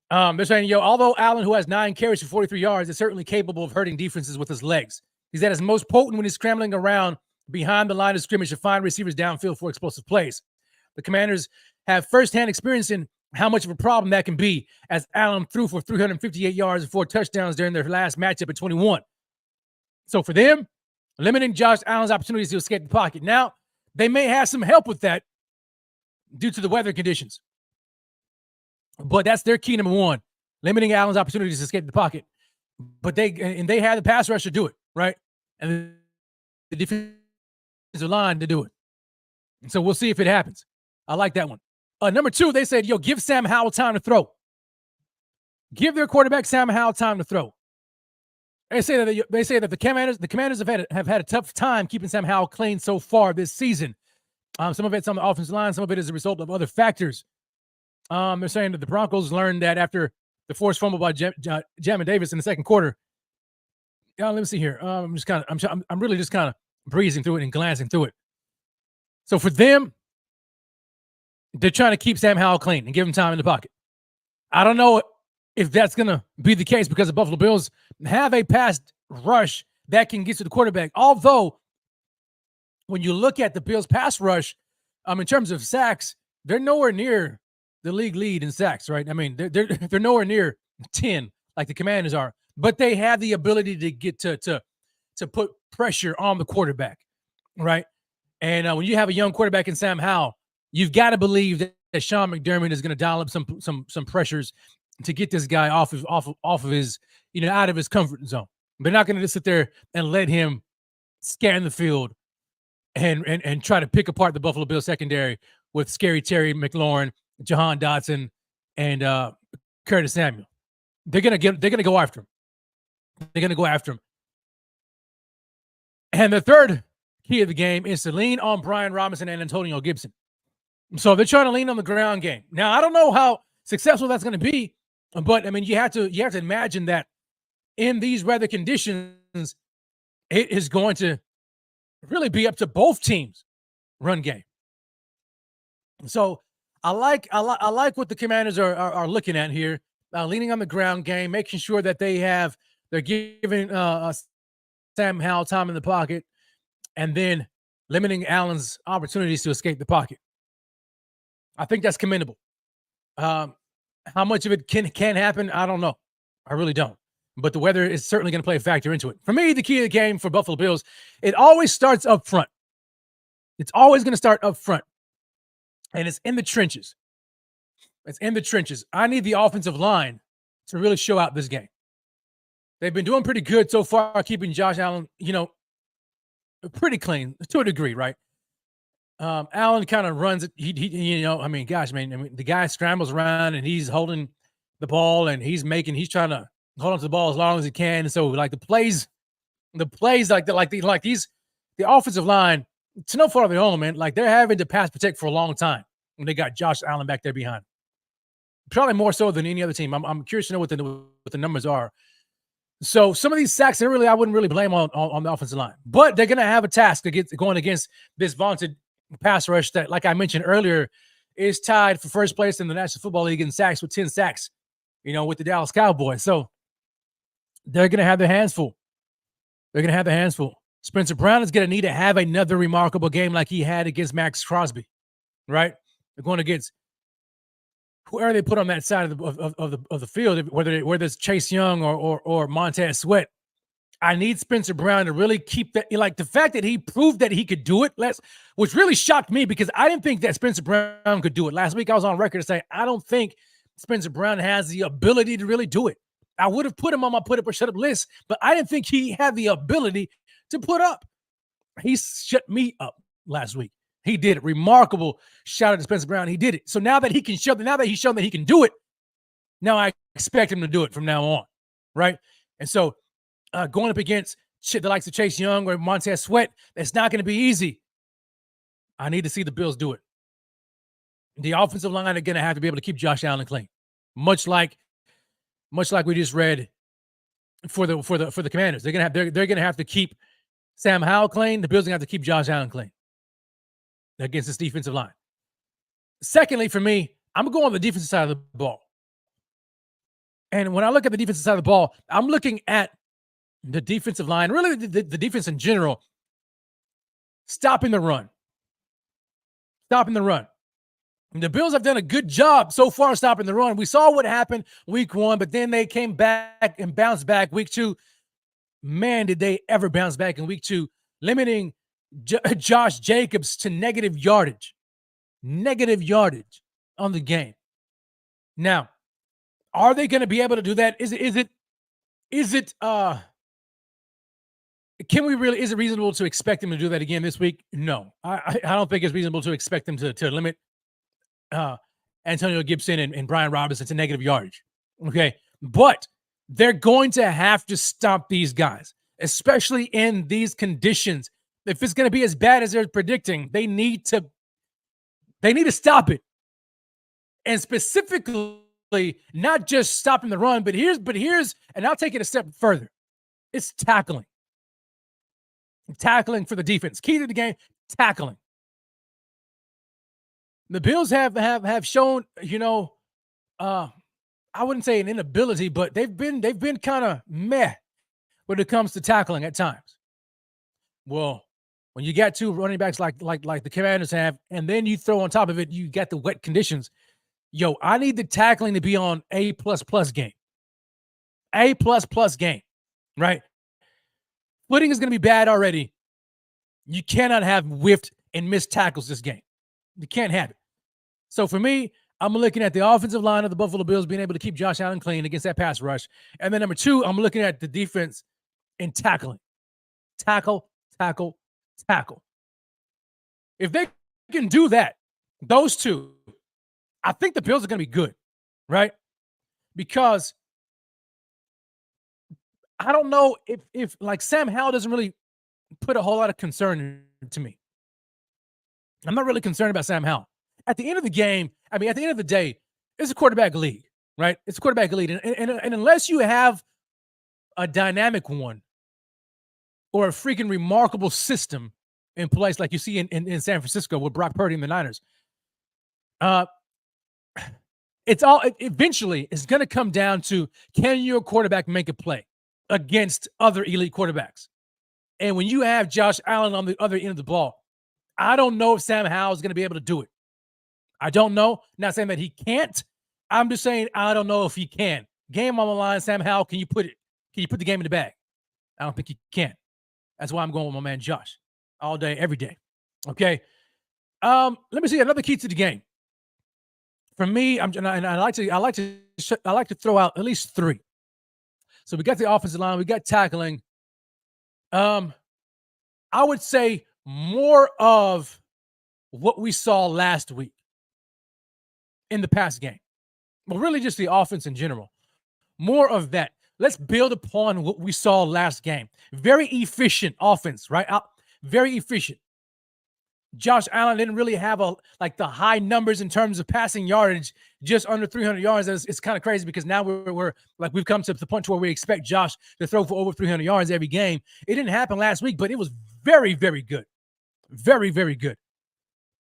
They're saying, although Allen, who has 9 carries for 43 yards, is certainly capable of hurting defenses with his legs. He's at his most potent when he's scrambling around behind the line of scrimmage to find receivers downfield for explosive plays. The Commanders have firsthand experience in how much of a problem that can be, as Allen threw for 358 yards and 4 touchdowns during their last matchup at 21. So for them, limiting Josh Allen's opportunities to escape the pocket. Now, they may have some help with that due to the weather conditions. But that's their key number 1, limiting Allen's opportunities to escape the pocket. But they had the pass rush to do it, right? And the defensive line to do it. And so we'll see if it happens. I like that one. Number 2, they said, give Sam Howell time to throw. Give their quarterback Sam Howell time to throw. They say that the Commanders have had a tough time keeping Sam Howell clean so far this season. Some of it's on the offensive line. Some of it is a result of other factors. They're saying that the Broncos learned that after the forced fumble by Jamin Davis in the second quarter. Let me see here. I'm really just kind of breezing through it and glancing through it. So for them, they're trying to keep Sam Howell clean and give him time in the pocket. I don't know if that's going to be the case because the Buffalo Bills have a pass rush that can get to the quarterback. Although, when you look at the Bills pass rush, in terms of sacks, they're nowhere near the league lead in sacks, right? I mean, they're nowhere near 10 like the Commanders are, but they have the ability to get to put pressure on the quarterback, right? And when you have a young quarterback in Sam Howell, you've got to believe that Sean McDermott is going to dial up some pressures to get this guy off of his, out of his comfort zone. They're not going to just sit there and let him scan the field and try to pick apart the Buffalo Bills secondary with Scary Terry McLaurin, Jahan Dotson, and Curtis Samuel. They're gonna go after him. They're gonna go after him. And the third key of the game is to lean on Brian Robinson and Antonio Gibson. So they're trying to lean on the ground game. Now, I don't know how successful that's going to be, but I mean, you have to imagine that in these weather conditions, it is going to really be up to both teams' run game. So I like what the Commanders are looking at here, leaning on the ground game, making sure that they're giving Sam Howell time in the pocket, and then limiting Allen's opportunities to escape the pocket. I think that's commendable. How much of it can happen, I don't know. I really don't. But the weather is certainly going to play a factor into it. For me, the key of the game for Buffalo Bills, it always starts up front. It's always going to start up front. And it's in the trenches. It's in the trenches. I need the offensive line to really show out this game. They've been doing pretty good so far, keeping Josh Allen, pretty clean to a degree, right? Allen kind of runs it. The guy scrambles around and he's holding the ball and he's trying to hold on to the ball as long as he can. And so, like the plays the offensive line, to no fault of their own, man. Like they're having to pass protect for a long time when they got Josh Allen back there behind. Probably more so than any other team. I'm curious to know what the numbers are. So some of these sacks, I wouldn't really blame on the offensive line, but they're going to have a task to get going against this vaunted pass rush that, like I mentioned earlier, is tied for first place in the National Football League in sacks with 10 sacks, with the Dallas Cowboys. So they're going to have their hands full. Spencer Brown is going to need to have another remarkable game like he had against Max Crosby, right? They're going against whoever they put on that side of the field, whether it's Chase Young or Montez Sweat. I need Spencer Brown to really keep that. Like the fact that he proved that he could do it, which really shocked me because I didn't think that Spencer Brown could do it. Last week I was on record to say I don't think Spencer Brown has the ability to really do it. I would have put him on my put up or shut up list, but I didn't think he had the ability to put up. He shut me up last week. He did it. Remarkable shout out to Spencer Brown. He did it. So now that he's shown that he can do it, now I expect him to do it from now on, right? And so going up against the likes of Chase Young or Montez Sweat, that's not going to be easy. I need to see the Bills do it. The offensive line are going to have to be able to keep Josh Allen clean, much like we just read for the Commanders. They're gonna have to keep Sam Howell clean. The Bills are gonna have to keep Josh Allen clean against this defensive line. Secondly, for me, I'm going on the defensive side of the ball. And when I look at the defensive side of the ball, I'm looking at the defensive line, really the defense in general, stopping the run. The Bills have done a good job so far stopping the run. We saw what happened week 1, but then they came back and bounced back week 2. Man, did they ever bounce back in week 2, limiting Josh Jacobs to negative yardage on the game. Now, are they going to be able to do that? Is it reasonable to expect them to do that again this week? No, I don't think it's reasonable to expect them to limit Antonio Gibson and Brian Robinson to negative yardage. Okay. But they're going to have to stop these guys, especially in these conditions. If it's going to be as bad as they're predicting, they need to They need to stop it. And specifically, not just stopping the run, but here's, and I'll take it a step further. It's tackling. Tackling for the defense. Key to the game, tackling. The Bills have shown, I wouldn't say an inability, but they've been kind of meh when it comes to tackling at times. Well, when you got two running backs like the Commanders have, and then you throw on top of it, you got the wet conditions. Yo, I need the tackling to be on A++ game. A++ game, right? Footing is going to be bad already. You cannot have whiffed and missed tackles this game. You can't have it. So for me, I'm looking at the offensive line of the Buffalo Bills being able to keep Josh Allen clean against that pass rush. And then number two, I'm looking at the defense in tackling. Tackle, tackle, tackle. If they can do that, those two, I think the Bills are going to be good, right? Because I don't know if like Sam Howell doesn't really put a whole lot of concern into me. I'm not really concerned about Sam Howell. At the end of the game, at the end of the day, it's a quarterback league, right? It's a quarterback league. And unless you have a dynamic one or a freaking remarkable system in place like you see in San Francisco with Brock Purdy and the Niners, eventually it's going to come down to, can your quarterback make a play against other elite quarterbacks? And when you have Josh Allen on the other end of the ball, I don't know if Sam Howell is going to be able to do it. I don't know. Not saying that he can't. I'm just saying I don't know if he can. Game on the line, Sam Howell, can you put the game in the bag? I don't think he can. That's why I'm going with my man Josh all day, every day. Okay. Let me see another key to the game. For me, I like to throw out at least three. So we got the offensive line, we got tackling. I would say more of what we saw last week in the past game. Well, really just the offense in general. More of that. Let's build upon what we saw last game. Very efficient offense, right? Very efficient. Josh Allen didn't really have the high numbers in terms of passing yardage, just under 300 yards. It's kind of crazy because now we've come to the point where we expect Josh to throw for over 300 yards every game. It didn't happen last week, but it was very, very good. Very, very good.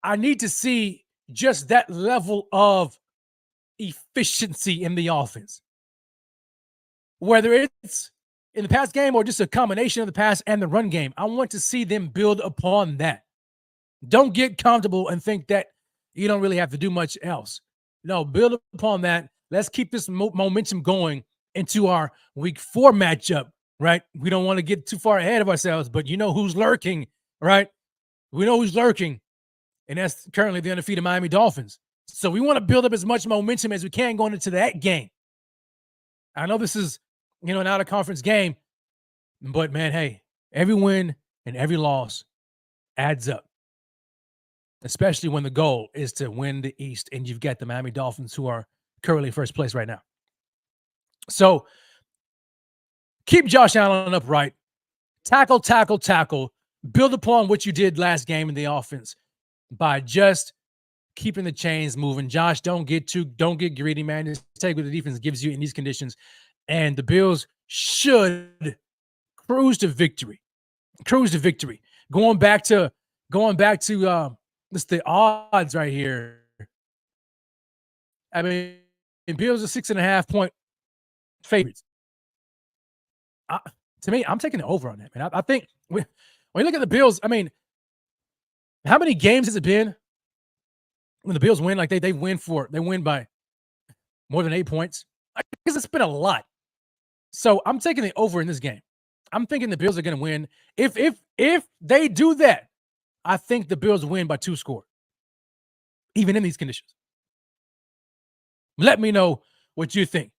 I need to see just that level of efficiency in the offense. Whether it's in the pass game or just a combination of the pass and the run game, I want to see them build upon that. Don't get comfortable and think that you don't really have to do much else. No, build upon that. Let's keep this momentum going into our week 4 matchup, right? We don't want to get too far ahead of ourselves, but you know who's lurking, right? We know who's lurking, and that's currently the undefeated Miami Dolphins. So we want to build up as much momentum as we can going into that game. I know this is, an out-of-conference game, but, man, hey, every win and every loss adds up, especially when the goal is to win the East, and you've got the Miami Dolphins who are currently first place right now. So keep Josh Allen upright. Tackle, tackle, tackle. Build upon what you did last game in the offense by just keeping the chains moving. Josh, don't get greedy, man. Just take what the defense gives you in these conditions. And the Bills should cruise to victory. Cruise to victory. Going back to this the odds right here. Bills are 6.5-point favorites. To me, I'm taking the over on that, man. I think when you look at the Bills, how many games has it been when the Bills win? Like they win by more than 8 points. Because it's been a lot. So I'm taking the over in this game. I'm thinking the Bills are going to win. If they do that, I think the Bills win by 2 scores, even in these conditions. Let me know what you think.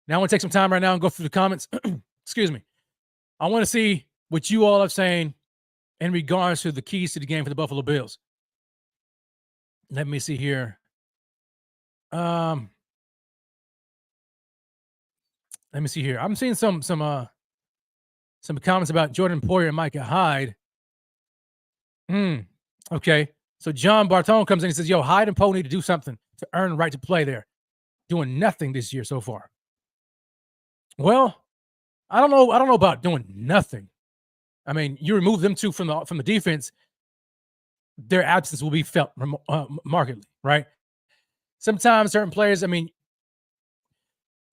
Now I want to take some time right now and go through the comments. Excuse me. I want to see what you all are saying in regards to the keys to the game for the Buffalo Bills. Let me see here. Let me see here. I'm seeing some comments about Jordan Poyer and Micah Hyde. Okay. So John Bartone comes in and says, yo, Hyde and Poe need to do something to earn the right to play there. Doing nothing this year so far. Well, I don't know about doing nothing. I mean, you remove them two from the defense, their absence will be felt markedly, right? Sometimes certain players, I mean,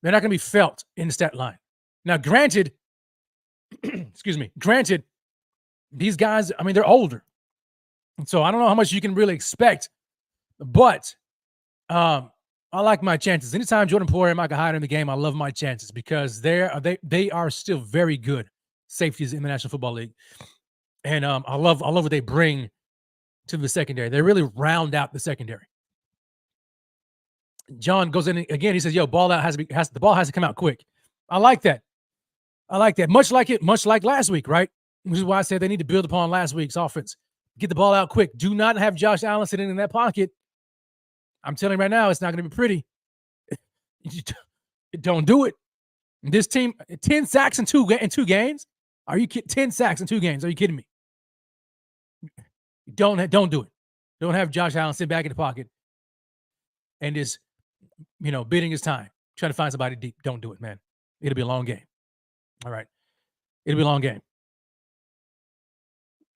they're not going to be felt in the stat line. Now, granted, granted, these guys, I mean, they're older. And so I don't know how much you can really expect, but I like my chances. Anytime Jordan Poyer and Micah Hyde in the game, I love my chances because they are still very good safeties in the National Football League. And I love what they bring to the secondary. They really round out the secondary. John goes in again. He says, "Yo, ball out the ball has to come out quick." I like that. Much like last week, right? Which is why I said they need to build upon last week's offense. Get the ball out quick. Do not have Josh Allen sitting in that pocket. I'm telling you right now, it's not going to be pretty. Don't do it. This team, 10 sacks in two games. Are you kidding? 10 sacks in 2 games. Are you kidding me? Don't do it. Don't have Josh Allen sit back in the pocket and just, bidding his time, trying to find somebody deep. Don't do it, man. It'll be a long game. All right. It'll be a long game.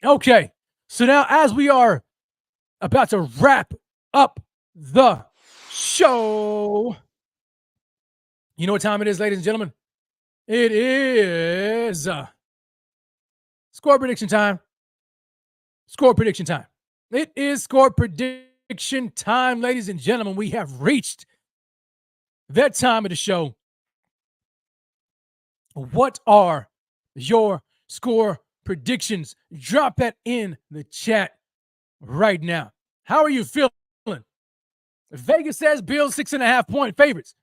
Okay. So now as we are about to wrap up the show, you know what time it is, ladies and gentlemen? It is score prediction time. Score prediction time. It is score prediction time, ladies and gentlemen. We have reached that time of the show. What are your score predictions? Drop that in the chat right now. How are you feeling? Vegas says Bills 6.5-point favorites.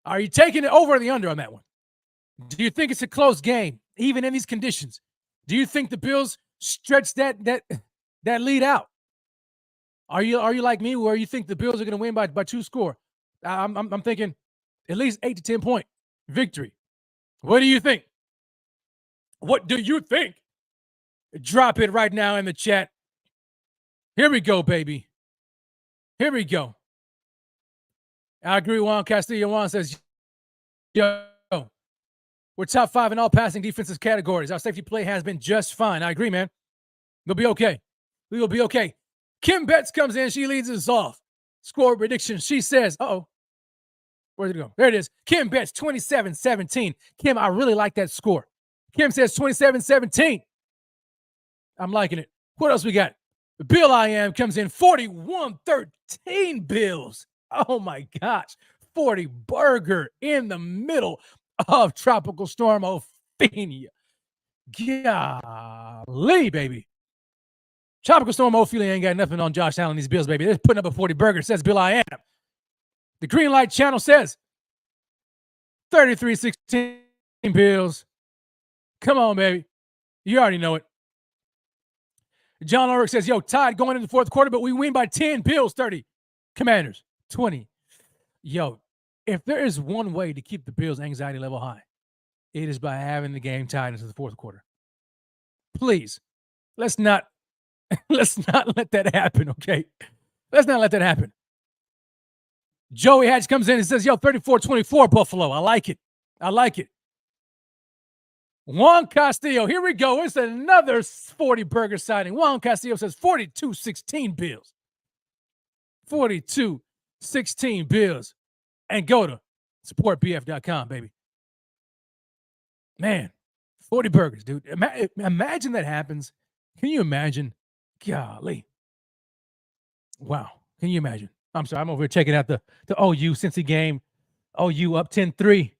Are you taking it over or the under on that one? Do you think it's a close game, even in these conditions? Do you think the Bills stretch that lead out? Are you like me, where you think the Bills are going to win by 2 score? I'm thinking at least 8 to 10 point victory. What do you think? What do you think? Drop it right now in the chat. Here we go, baby. Here we go. I agree. Juan Castillo. Juan says, yo, we're top 5 in all passing defensive categories. Our safety play has been just fine. I agree, man. We'll be okay. We will be okay. Kim Betts comes in. She leads us off. Score prediction. She says, where'd it go? There it is. Kim Betts, 27-17. Kim, I really like that score. Kim says 27-17. I'm liking it. What else we got? Bill I Am comes in 41-13 Bills. Oh my gosh. 40 burger in the middle of Tropical Storm Ophelia. Golly, baby. Tropical Storm Ophelia ain't got nothing on Josh Allen and these Bills, baby. They're putting up a 40 burger, says Bill I Am. The Green Light Channel says 33-16 Bills. Come on, baby. You already know it. John Ulrich says, yo, tied going into the 4th quarter, but we win by 10. Bills 30. Commanders 20. Yo, if there is one way to keep the Bills' anxiety level high, it is by having the game tied into the 4th quarter. Please, let's not let that happen, okay? Let's not let that happen. Joey Hatch comes in and says, yo, 34-24 Buffalo. I like it. I like it. Juan Castillo, here we go. It's another 40 burger sighting. Juan Castillo says 42-16 Bills. 42-16 Bills. And go to supportbf.com, baby. Man, 40 burgers, dude. Imagine that happens. Can you imagine? Golly. Wow. Can you imagine? I'm sorry. I'm over here checking out the OU Cincy game. OU up 10-3.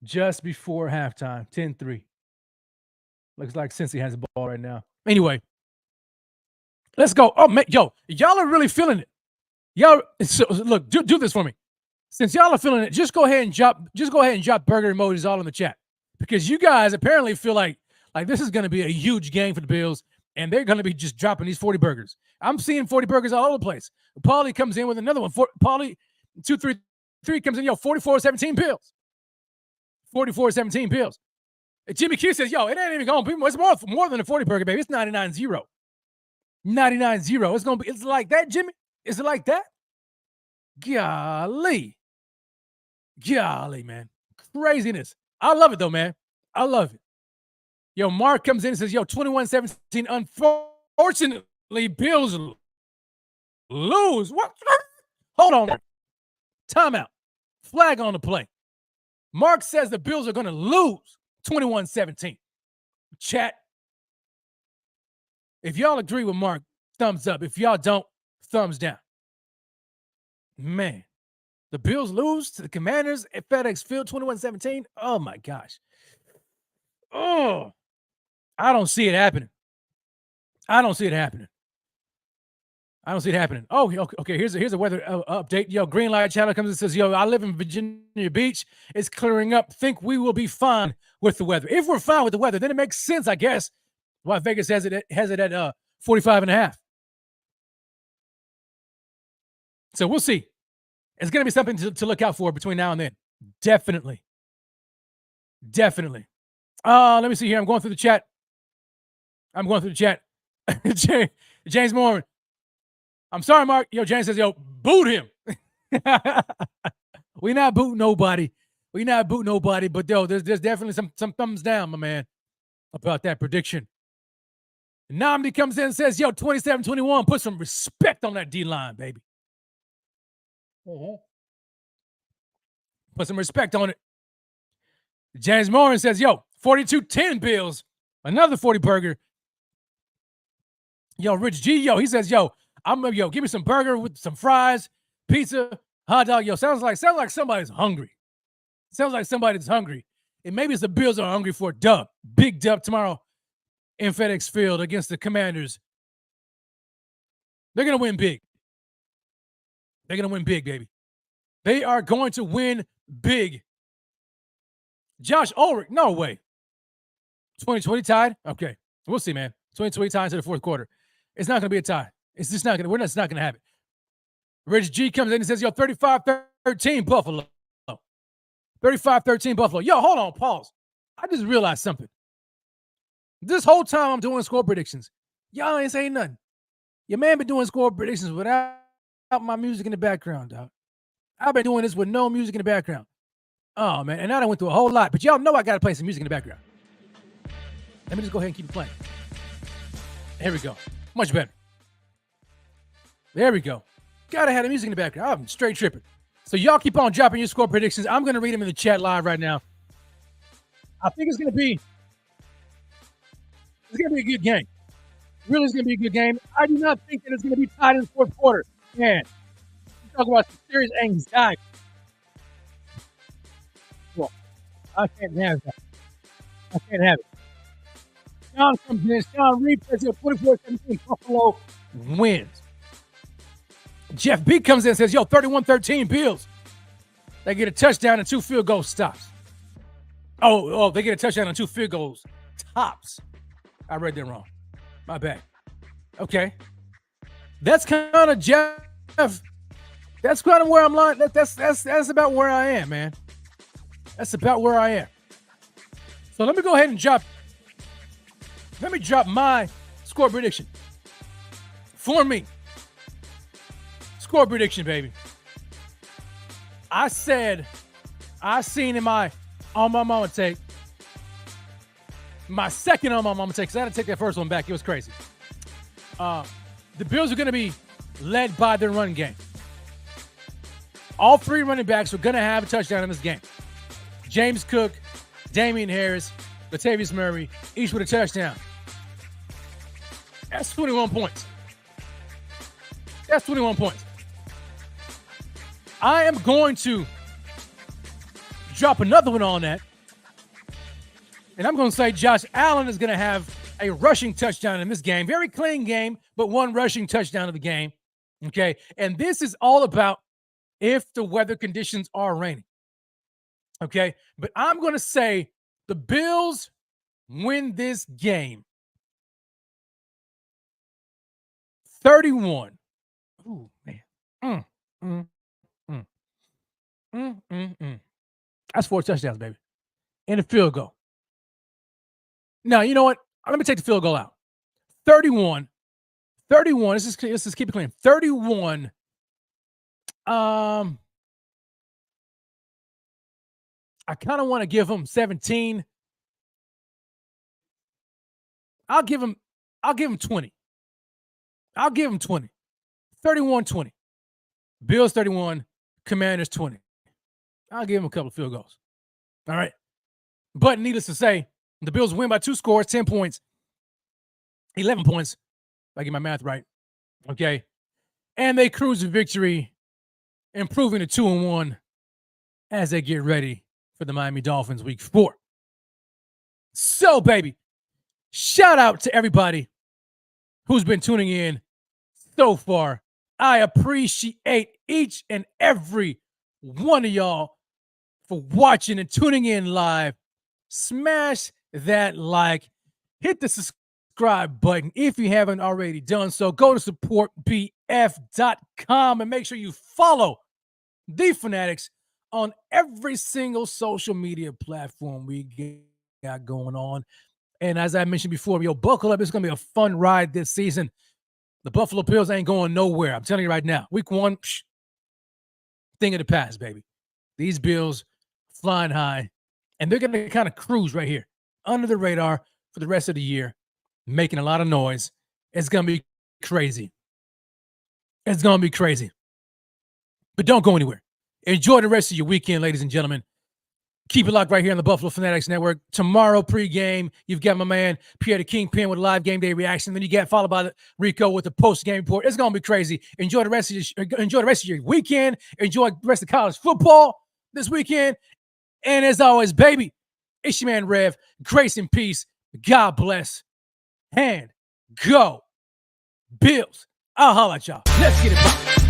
Just before halftime, 10-3. Looks like Cincy has the ball right now. Anyway, let's go. Oh, man, yo, y'all are really feeling it. Y'all, so, look, do this for me. Since y'all are feeling it, just go ahead and drop burger emojis all in the chat, because you guys apparently feel like this is going to be a huge game for the Bills, and they're going to be just dropping these 40 burgers. I'm seeing 40 burgers all over the place. Paulie comes in with another one. Paulie 233 comes in. Yo, 44-17 Bills. 44-17 Bills. Jimmy Q says, yo, it ain't even going to be. It's more than a 40 burger, baby. It's 99-0. 99-0. It's like that, Jimmy? Is it like that? Golly, man. Craziness. I love it, though, man. I love it. Yo, Mark comes in and says, yo, 21-17. Unfortunately, Bills lose. What? Hold on. Timeout. Flag on the play. Mark says the Bills are going to lose 21-17. Chat. If y'all agree with Mark, thumbs up. If y'all don't, thumbs down. Man, the Bills lose to the Commanders at FedEx Field 21-17. Oh, my gosh. Oh, I don't see it happening. I don't see it happening. Oh, okay. Here's a weather update. Yo, Green Light Channel comes and says, yo, I live in Virginia Beach. It's clearing up. Think we will be fine with the weather. If we're fine with the weather, then it makes sense, I guess, why Vegas has it at 45.5. So we'll see. It's going to be something to look out for between now and then. Definitely. Let me see here. I'm going through the chat. James Moore. I'm sorry, Mark. Yo, James says, yo, boot him. We not booting nobody. But yo, there's definitely some thumbs down, my man, about that prediction. Namdi comes in and says, yo, 27-21. Put some respect on that D-line, baby. Put some respect on it. James Morin says, yo, 42-10 Bills. Another 40 burger. Yo, Rich G, yo, he says, yo, give me some burger with some fries, pizza, hot dog. Yo, sounds like somebody's hungry. And maybe it's the Bills are hungry for a dub. Big dub tomorrow in FedEx Field against the Commanders. They're going to win big. Baby. They are going to win big. Josh Ulrich, no way. 2020 tied? Okay. We'll see, man. 2020 tied into the fourth quarter. It's not going to be a tie. It's just not going to. We're just not going to have it. Rich G comes in and says, yo, 35-13 Buffalo. 35-13 Buffalo. Yo, hold on, pause. I just realized something. This whole time I'm doing score predictions, y'all ain't saying nothing. Your man been doing score predictions without my music in the background, dog. I've been doing this with no music in the background. Oh, man. And I done went through a whole lot. But y'all know I got to play some music in the background. Let me just go ahead and keep it playing. Here we go. Much better. There we go. Gotta have the music in the background. I'm straight tripping. So y'all keep on dropping your score predictions. I'm going to read them in the chat live right now. I think it's going to be a good game. Really, it's going to be a good game. I do not think that it's going to be tied in the fourth quarter. Man, you talk about some serious anxiety. Well, I can't have that. it. Sean comes in. Sean Reed says 24-17. Buffalo wins. Jeff B comes in and says, yo, 31-13 Bills. They get a touchdown and 2 field goal stops. Oh, they get a touchdown and 2 field goals tops. I read that wrong. My bad. Okay. That's kind of Jeff. That's kind of where I'm lying. That's about where I am, man. That's about where I am. So let me go ahead and drop my score prediction. For me. Score prediction, baby. I seen in my On My Momma take, my second On My Momma take, because I had to take that first one back. It was crazy. The Bills are going to be led by their run game. All 3 running backs are going to have a touchdown in this game. James Cook, Damian Harris, Latavius Murray, each with a touchdown. That's 21 points. I am going to drop another one on that. And I'm going to say Josh Allen is going to have a rushing touchdown in this game. Very clean game, but 1 rushing touchdown of the game. Okay. And this is all about if the weather conditions are raining. Okay. But I'm going to say the Bills win this game 31. Ooh, man. That's 4 touchdowns, baby. And a field goal. Now, you know what? Let me take the field goal out. 31-31. 31. Let's just keep it clean. 31. I kind of want to give them 17. I'll give them 20. I'll give them 20. 31-20. Bills 31, Commanders 20. I'll give them a couple of field goals. All right. But needless to say, the Bills win by 2 scores, 10 points, 11 points, if I get my math right. Okay. And they cruise to victory, improving to 2-1 as they get ready for the Miami Dolphins week 4. So, baby, shout out to everybody who's been tuning in so far. I appreciate each and every one of y'all for watching and tuning in live. Smash that like, hit the subscribe button if you haven't already done so. Go to supportbf.com and make sure you follow the Fanatics on every single social media platform we got going on. And as I mentioned before, buckle up. It's going to be a fun ride this season. The Buffalo Bills ain't going nowhere. I'm telling you right now. Week 1, thing of the past, baby. These Bills flying high, and they're going to kind of cruise right here under the radar for the rest of the year, making a lot of noise. It's going to be crazy. It's going to be crazy. But don't go anywhere. Enjoy the rest of your weekend, ladies and gentlemen. Keep it locked right here on the Buffalo Fanatics Network. Tomorrow, pregame, you've got my man Pierre the Kingpin with a live game day reaction. Then you get followed by Rico with the post-game report. It's gonna be crazy. Enjoy the rest of your weekend. Enjoy the rest of college football this weekend. And as always, baby, it's your man Rev. Grace and peace. God bless. And go Bills. I'll holler at y'all. Let's get it back.